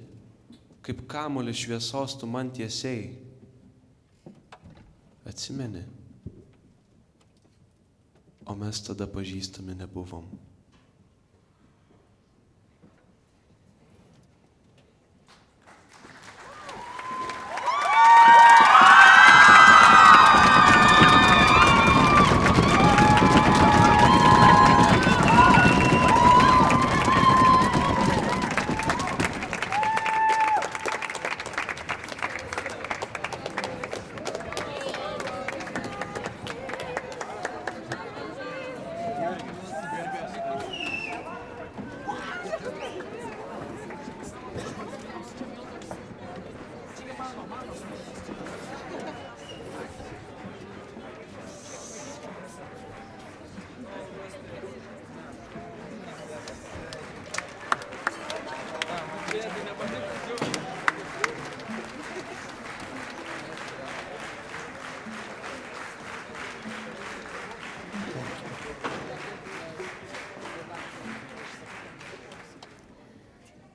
kaip kamuolį šviesos tu man tiesiai, Atsimeni? O mes tada pažįstami nebuvom.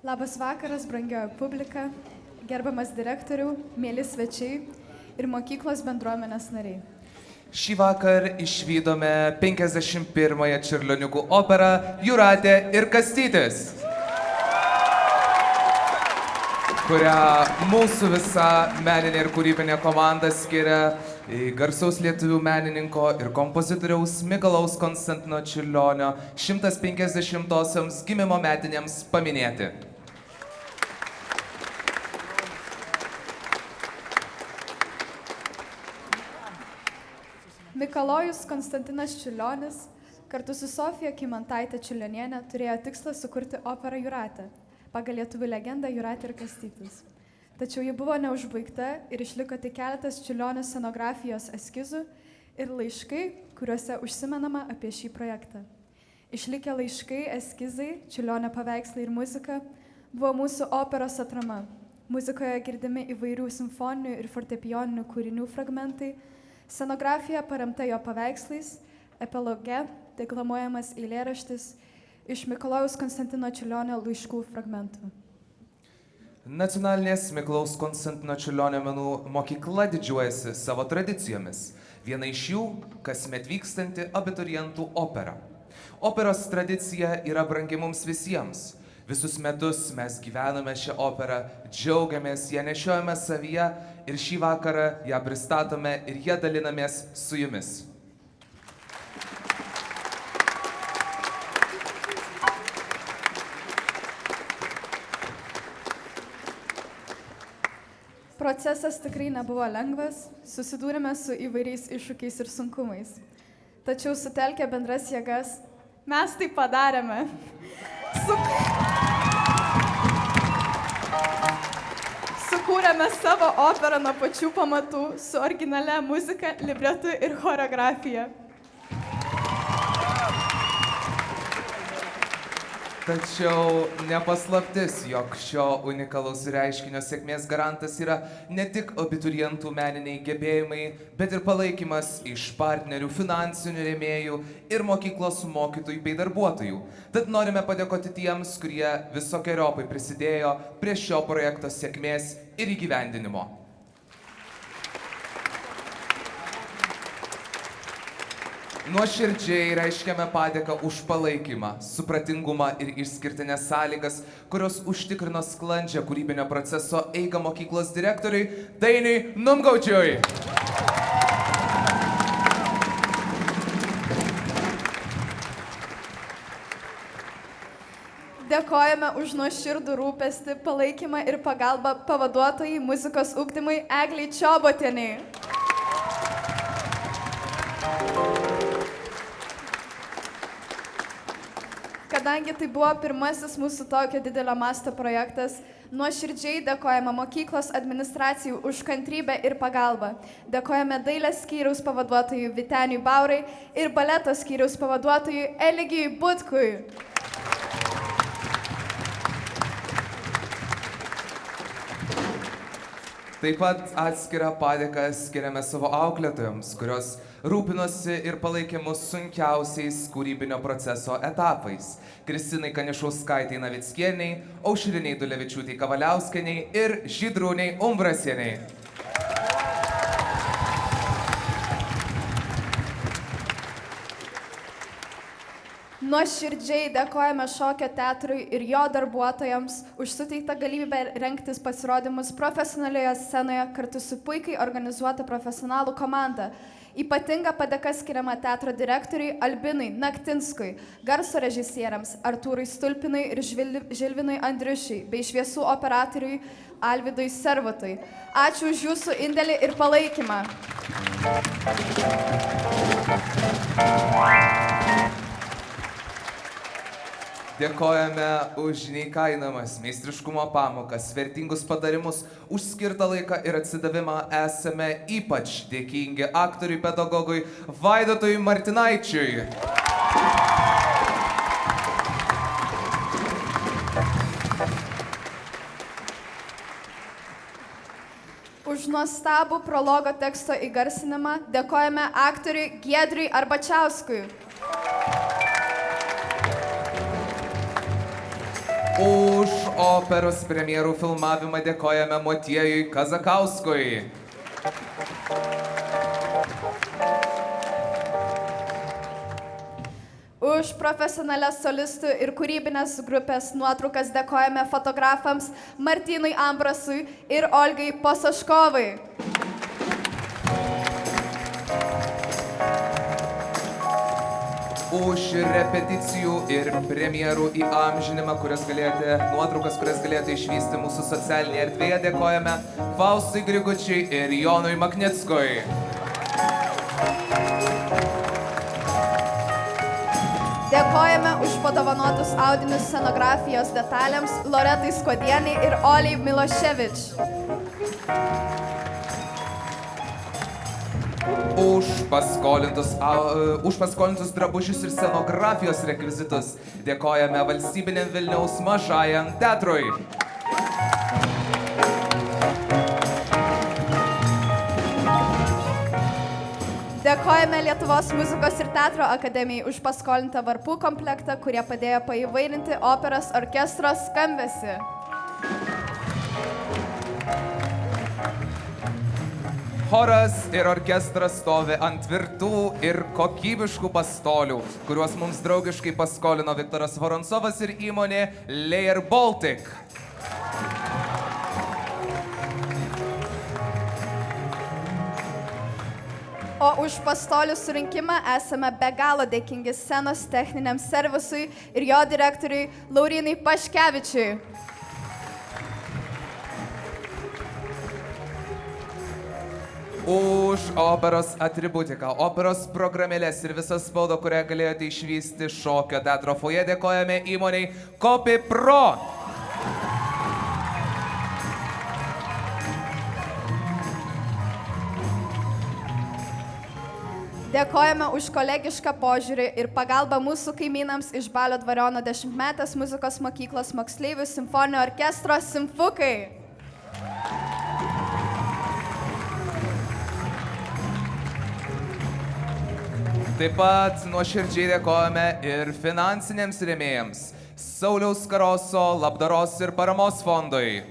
Labas vakaras, brangioji publika, gerbiamas direktoriau, mėly svečiai ir mokyklos bendruomenės nariai. Šį vakar išvydome 51-ąją Čiurlioniukų operą Jūratė ir Kastytis, kurią mūsų visa meninė ir kūrybinė komanda skiria garsaus lietuvių menininko ir kompozitoriaus Mikalojaus Konstantino Čiurlionio 150-osioms gimimo metinėms paminėti. Mikalojus Konstantinas Čiurlionis kartu su Sofija Kymantaitė Čiurlionienė turėjo tikslą sukurti operą Jūratė, pagal lietuvių legendą Jūratė ir Kastytis. Tačiau ji buvo neužbaigta ir išliko tik keletas Čiurlionio scenografijos eskizų ir laiškai, kuriuose užsimenama apie šį projektą. Išlikę laiškai, eskizai, Čiurlionio paveikslai ir muzika buvo mūsų operos atrama. Muzikoje girdimi įvairių simfoninių ir fortepijoninių kūrinių fragmentai, scenografija paremta jo paveikslais, epiloge deklamuojamas eilėraštis iš Mikalojaus Konstantino Čiurlionio laiškų fragmentų. Nacionalinės Mikalojaus Konstantino Čiurlionio menų mokykla didžiuojasi savo tradicijomis. Viena iš jų – kasmet vykstanti abiturientų opera. Operos tradicija yra brangi mums visiems. Visus metus mes gyvename šią operą, džiaugiamės, ją nešiojame savyje ir šį vakarą ją pristatome ir ją dalinamės su jumis. Procesas tikrai nebuvo lengvas, susidūrėme su įvairiais iššūkiais ir sunkumais. Tačiau sutelkę bendras jėgas, mes tai padarėme. Sukūrėme savo operą nuo pačių pamatų su originalia muzika, libretu ir choreografija. Tačiau nepaslaptis, jog šio unikalaus reiškinio sėkmės garantas yra ne tik abiturientų meniniai gebėjimai, bet ir palaikymas iš partnerių, finansinių rėmėjų ir mokyklos mokytojų bei darbuotojų. Tad norime padėkoti tiems, kurie visokeriopai prisidėjo prie šio projekto sėkmės ir įgyvendinimo. Nuoširdžiai reiškiame padėką už palaikymą, supratingumą ir išskirtinės sąlygas, kurios užtikrino sklandžią kūrybinio proceso eigą mokyklos direktoriui Dainiui Numgaudžiui. Dėkojame už nuoširdų rūpestį, palaikymą ir pagalbą pavaduotojai muzikos ugdymui Eglei Čiobotienei. Kadangi tai buvo pirmasis mūsų tokio didelio masto projektas, nuoširdžiai dėkojame mokyklos administracijai už kantrybę ir pagalbą. Dėkojame dailės skyriaus pavaduotojui Vyteniui Baurai ir baleto skyriaus pavaduotojui Eligijui Butkui. Taip pat atskirą padėką skiriame savo auklėtojams, kurios rūpinosi ir palaikė mus sunkiausiais kūrybinio proceso etapais. Kristinai Kanišauskaitei Navickieniai, Aušriniai Dulevičiūtei Kavaliauskieniai ir Žydrūniai Umbrasieniai. Nuoširdžiai dėkojame šokio teatrui ir jo darbuotojams už suteiktą galimybę rengtis pasirodymus profesionalioje scenoje kartu su puikiai organizuota profesionalų komanda. Ypatinga padėka skiriama teatro direktoriui Albinui Naktinskui, garso režisieriams Artūrui Stulpinui ir Žilvinui Andriušiui, bei šviesų operatoriui Alvidui Servatui. Ačiū už jūsų indėlį ir palaikymą. Dėkojame už neįkainojamas meistriškumo pamokas, vertingus patarimus, už skirtą laiką ir atsidavimą. Esame ypač dėkingi aktoriui pedagogui Vaidotui Martinaičiui. Už nuostabų prologo teksto įgarsinimą dėkojame aktoriui Giedriui Arbačiauskui. Už operos premjerų filmavimą dėkojame Motiejui Kazakauskui. Už profesionalias solistų ir kūrybinės grupės nuotraukas dėkojame fotografams Martynui Ambrasui ir Olgai Posaškovai. Už repeticijų ir premjerų įamžinimą, nuotraukas, kurias galėjote išvysti mūsų socialinėje erdvėje, dėkojame Faustui Grigučiui ir Jonui Maknickui. Dėkojame už padovanotus audinius scenografijos detalėms Loretai Skodienei ir Oliai Miloševič. Už paskolintus drabužius ir scenografijos rekvizitus dėkojame Valstybiniam Vilniaus Mažajam teatrui. Dėkojame Lietuvos muzikos ir teatro akademijai už paskolintą varpų komplektą, kurie padėjo paįvairinti operos orkestro skambesį. Choras ir orkestras stovi ant tvirtų ir kokybiškų pastolių, kuriuos mums draugiškai paskolino Viktoras Voronsovas ir įmonė Layer Baltic. O už pastolių surinkimą esame be galo dėkingi scenos techniniam servisui ir jo direktoriui Laurynui Paškevičiui. Už operos atributiką, operos programėlės ir visą spaudą, kurią galėjote išvysti šokio teatro foje, dėkojame įmoniai Copy Pro. Dėkojame už kolegišką požiūrį ir pagalbą mūsų kaimynams iš Balio dvariono 10-metės muzikos mokyklos moksleivių simfoninio orkestro Simfukai. Taip pat nuoširdžiai dėkojame ir finansiniams rėmėjams Sauliaus Karoso labdaros ir paramos fondui.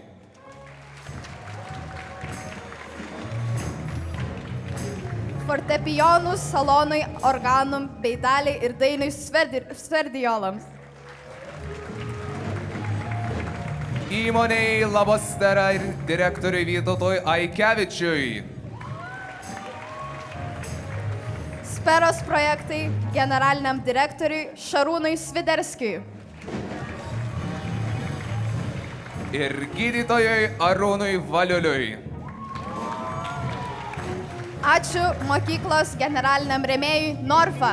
Fortepijonų salonui, organum bei daliai ir dainiui Sverdijolams. Įmoniai Labostera ir direktoriui Vytautui Aikevičiui. Speros projektai generaliniam direktoriui Šarūnui Sviderskiui. Ir gydytojui Arūnui Valiuliui. Ačiū mokyklos generaliniam rėmėjui Norfa.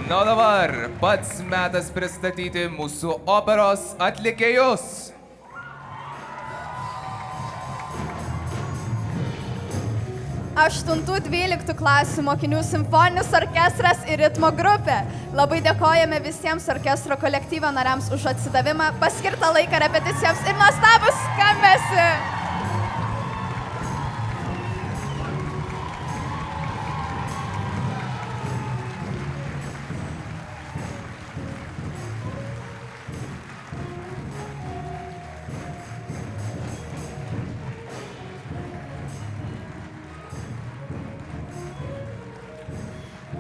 Na dabar pats metas pristatyti mūsų operos atlikėjus. 8-12 klasių mokinių simfoninis orkestras ir ritmo grupė. Labai dėkojame visiems orkestro kolektyvo nariams už atsidavimą, paskirtą laiką repeticijoms ir nuostabų skambesį.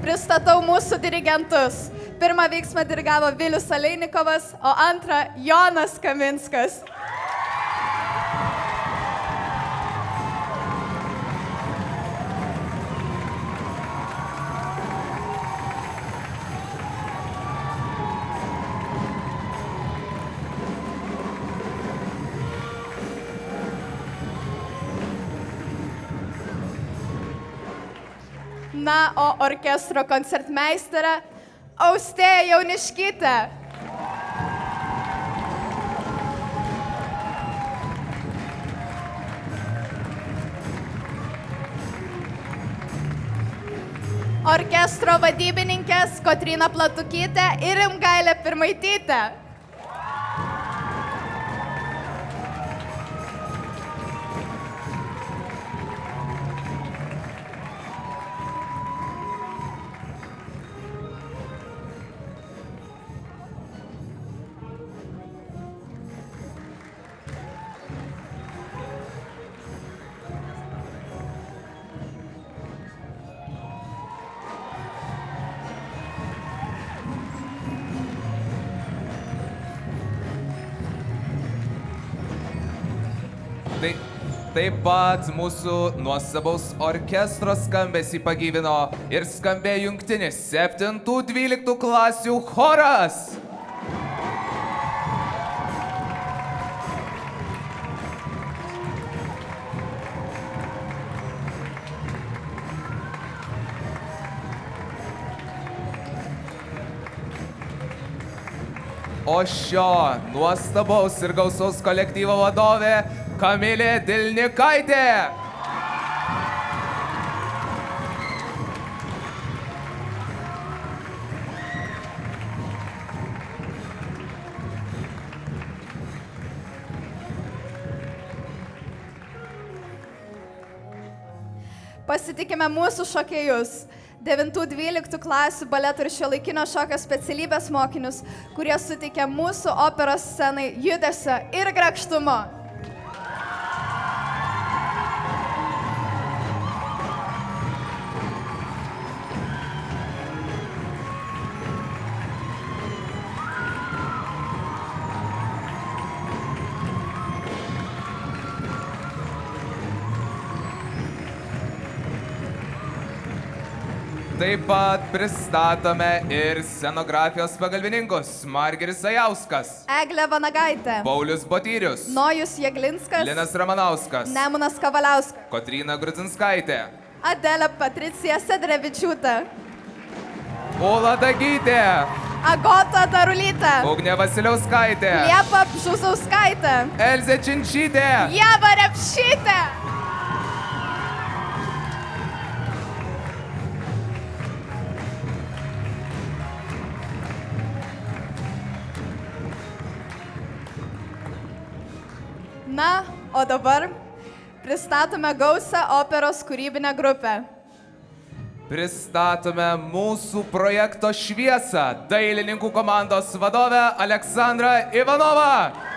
pristatau mūsų dirigentus. Pirmą veiksmą dirigavo Vilius Aleinikovas, o antrą Jonas Kaminskas. Na, o orkestro koncertmeisterė Austėja Jauniškytė. Orkestro vadybininkės Kotryna Platukytė ir Rimgailė Pirmaitytė. Taip pat mūsų nuostabaus orkestro skambesį pagyvino ir skambė jungtinis 7-12 klasių choras. O šio nuostabaus ir gausaus kolektyvo vadovė Kamilė Dilnikaitė. Pasitikime mūsų šokėjus. 9-12 klasių baleto ir šiuolaikinio šokio specialybės mokinius, kurie suteikia mūsų operos scenai judesio ir grakštumo. Taip pat pristatome ir scenografijos pagalbininkus Margiris Ajauskas, Eglė Vanagaitė, Paulius Botyrius, Nojus Jeglinskas, Linas Ramanauskas, Nemunas Kavaliauskas, Kotryna Grudzinskaitė, Adelė Patricija Sedrevičiūtė, Ula Dagytė, Agota Darulytė, Ugnė Vasiliauskaitė, Liepa Bžuzauskaitė, Elzė Činčytė, Ieva Repšytė. Na, o dabar pristatome gausą operos kūrybinę grupę. Pristatome mūsų projekto šviesą dailininkų komandos vadovę Aleksandrą Ivanovą.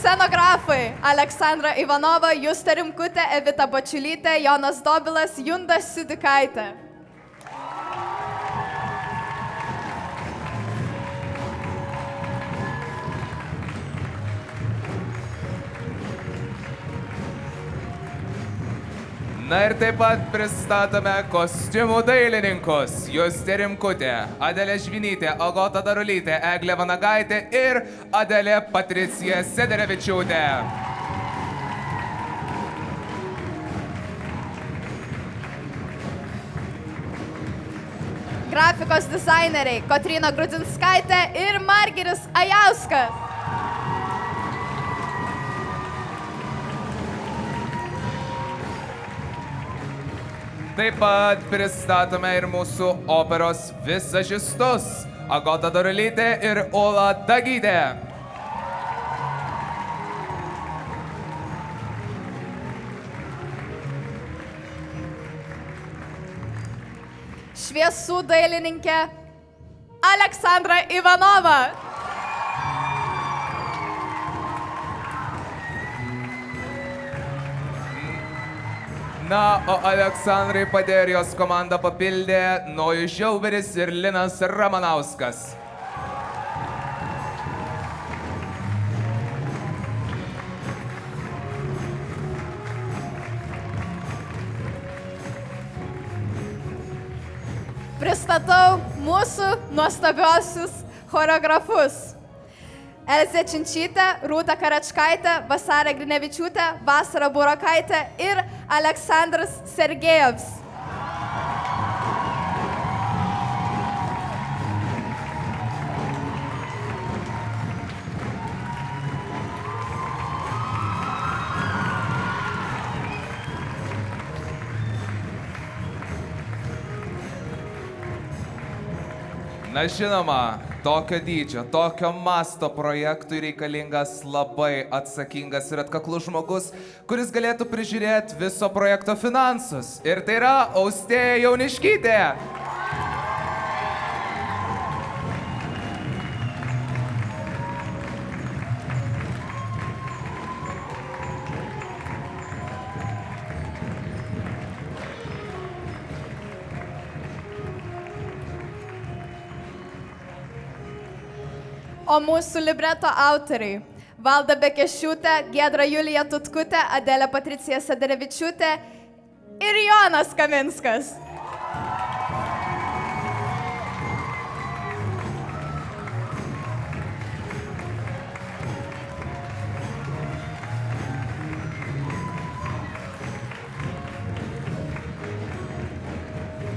Scenografai Aleksandra Ivanova, Justė Rimkutė, Evita Bačiulytė, Jonas Dobilas, Junda Sidikaitė. Na ir taip pat pristatome kostiumų dailininkus Justė Rimkutė, Adelė Žvinytė, Agota Darulytė, Eglė Vanagaitė ir Adelė Patricija Sederevičiūtė. Grafikos dizaineriai Kotryna Grudzinskaitė ir Margiris Ajauskas. Taip pat pristatome ir mūsų operos vizažistus Agota Darulytė ir Ula Dagytė. šviesų dailininkė Aleksandra Ivanova. Na, o Aleksandrai padėjo ir jos komanda papildė Nojus Žiauberis ir Linas Ramanauskas. Pristatau mūsų nuostabiosius choreografus. Elzė Činčytė, Rūta Karačkaitė, Vasarė Grinevičiūtė, Vasara Burokaitė ir Aleksandras Sergejevs. Na žinoma, tokio dydžio, tokio masto projektui reikalingas labai atsakingas ir atkaklus žmogus, kuris galėtų prižiūrėti viso projekto finansus. Ir tai yra Austėja Jauniškytė. O mūsų libreto autoriai – Valda Bekešiūtė, Giedra Julija Tutkutė, Adelė Patricija Sederevičiūtė ir Jonas Kaminskas.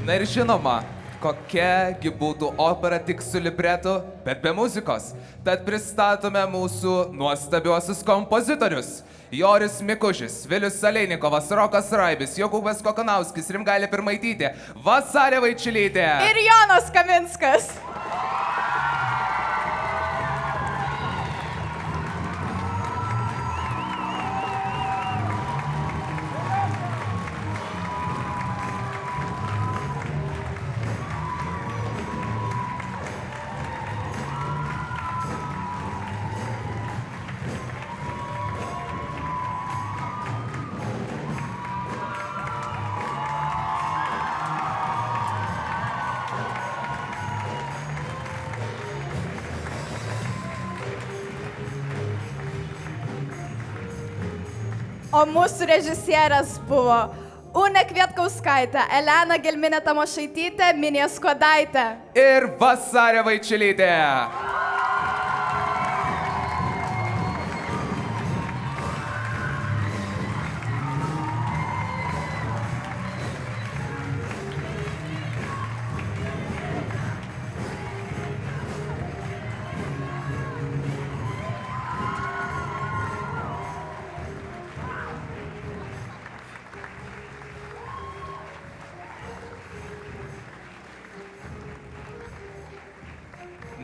Na ir žinoma, kokiagi būtų opera tik su libretu, bet be muzikos. Tad pristatome mūsų nuostabiuosius kompozitorius. Joris Mikužis, Vilius Aleinikovas, Rokas Raibis, Jokūbas Kokanauskis, Rimgailė Pirmaitytė, Vasarė Vaičiulytė. Ir Jonas Kaminskas. O mūsų režisierės buvo Une Kvietkauskaitė, Elena Gelminė Tamošaitytė, Minė Skodaitė. Ir Vasarė Vaičiulytė.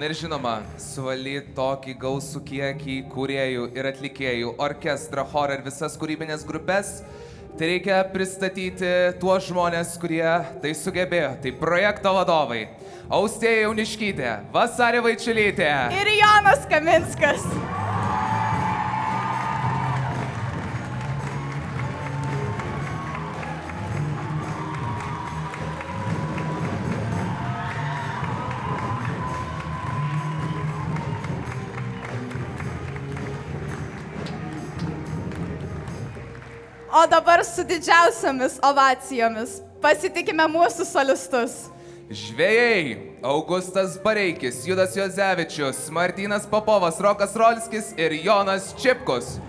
Na ir žinoma, suvalyti tokį gausų kiekį kūrėjų ir atlikėjų, orkestrą, chorą ir visas kūrybinės grupės, tai reikia pristatyti tuos žmonės, kurie tai sugebėjo. Tai projekto vadovai Austėja Jauniškytė, Vasarė Vaičiulytė ir Jonas Kaminskas. O dabar su didžiausiamis ovacijomis pasitikime mūsų solistus. Žvejai Augustas Bareikis, Judas Jozevičius, Martynas Popovas, Rokas Rolskis ir Jonas Čipkus.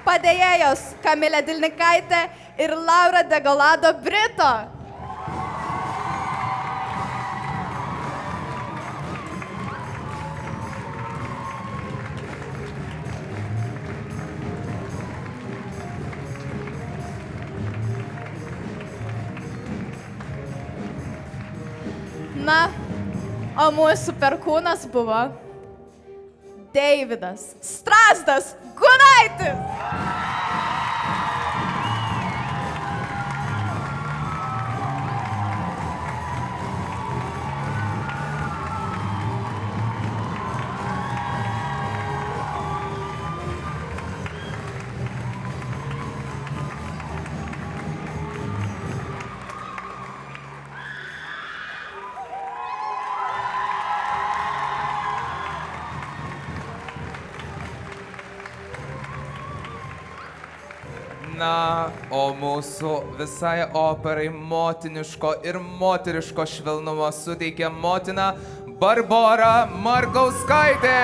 Padėjėjos Kamilė Dilnikaitė ir Laura Degolado Brito. O mūsų perkūnas buvo Deividas Strazdas Gunaitis. Na, o mūsų visai operai motiniško ir moteriško švelnumo suteikia motina Barbora Markauskaitė.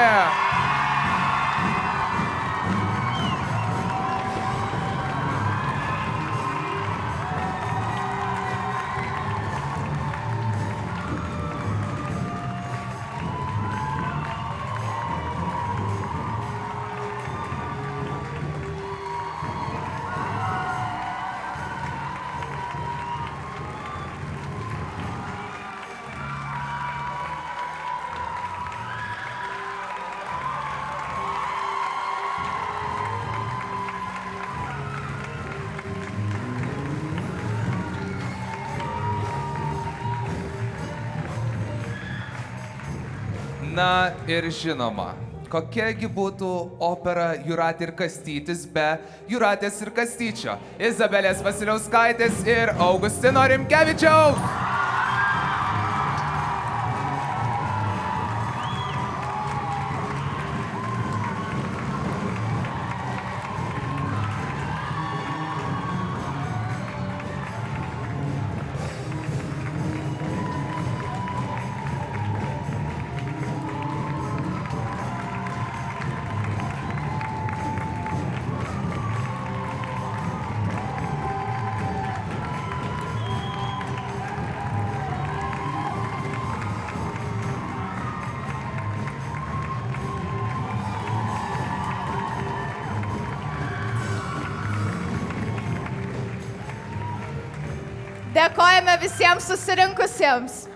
Na ir žinoma, kokiagi būtų opera Jūratė ir Kastytis be Jūratės ir Kastyčio, Izabelės Vasiliauskaitės ir Augustino Rimkevičiaus. Dėkojame visiems susirinkusiems.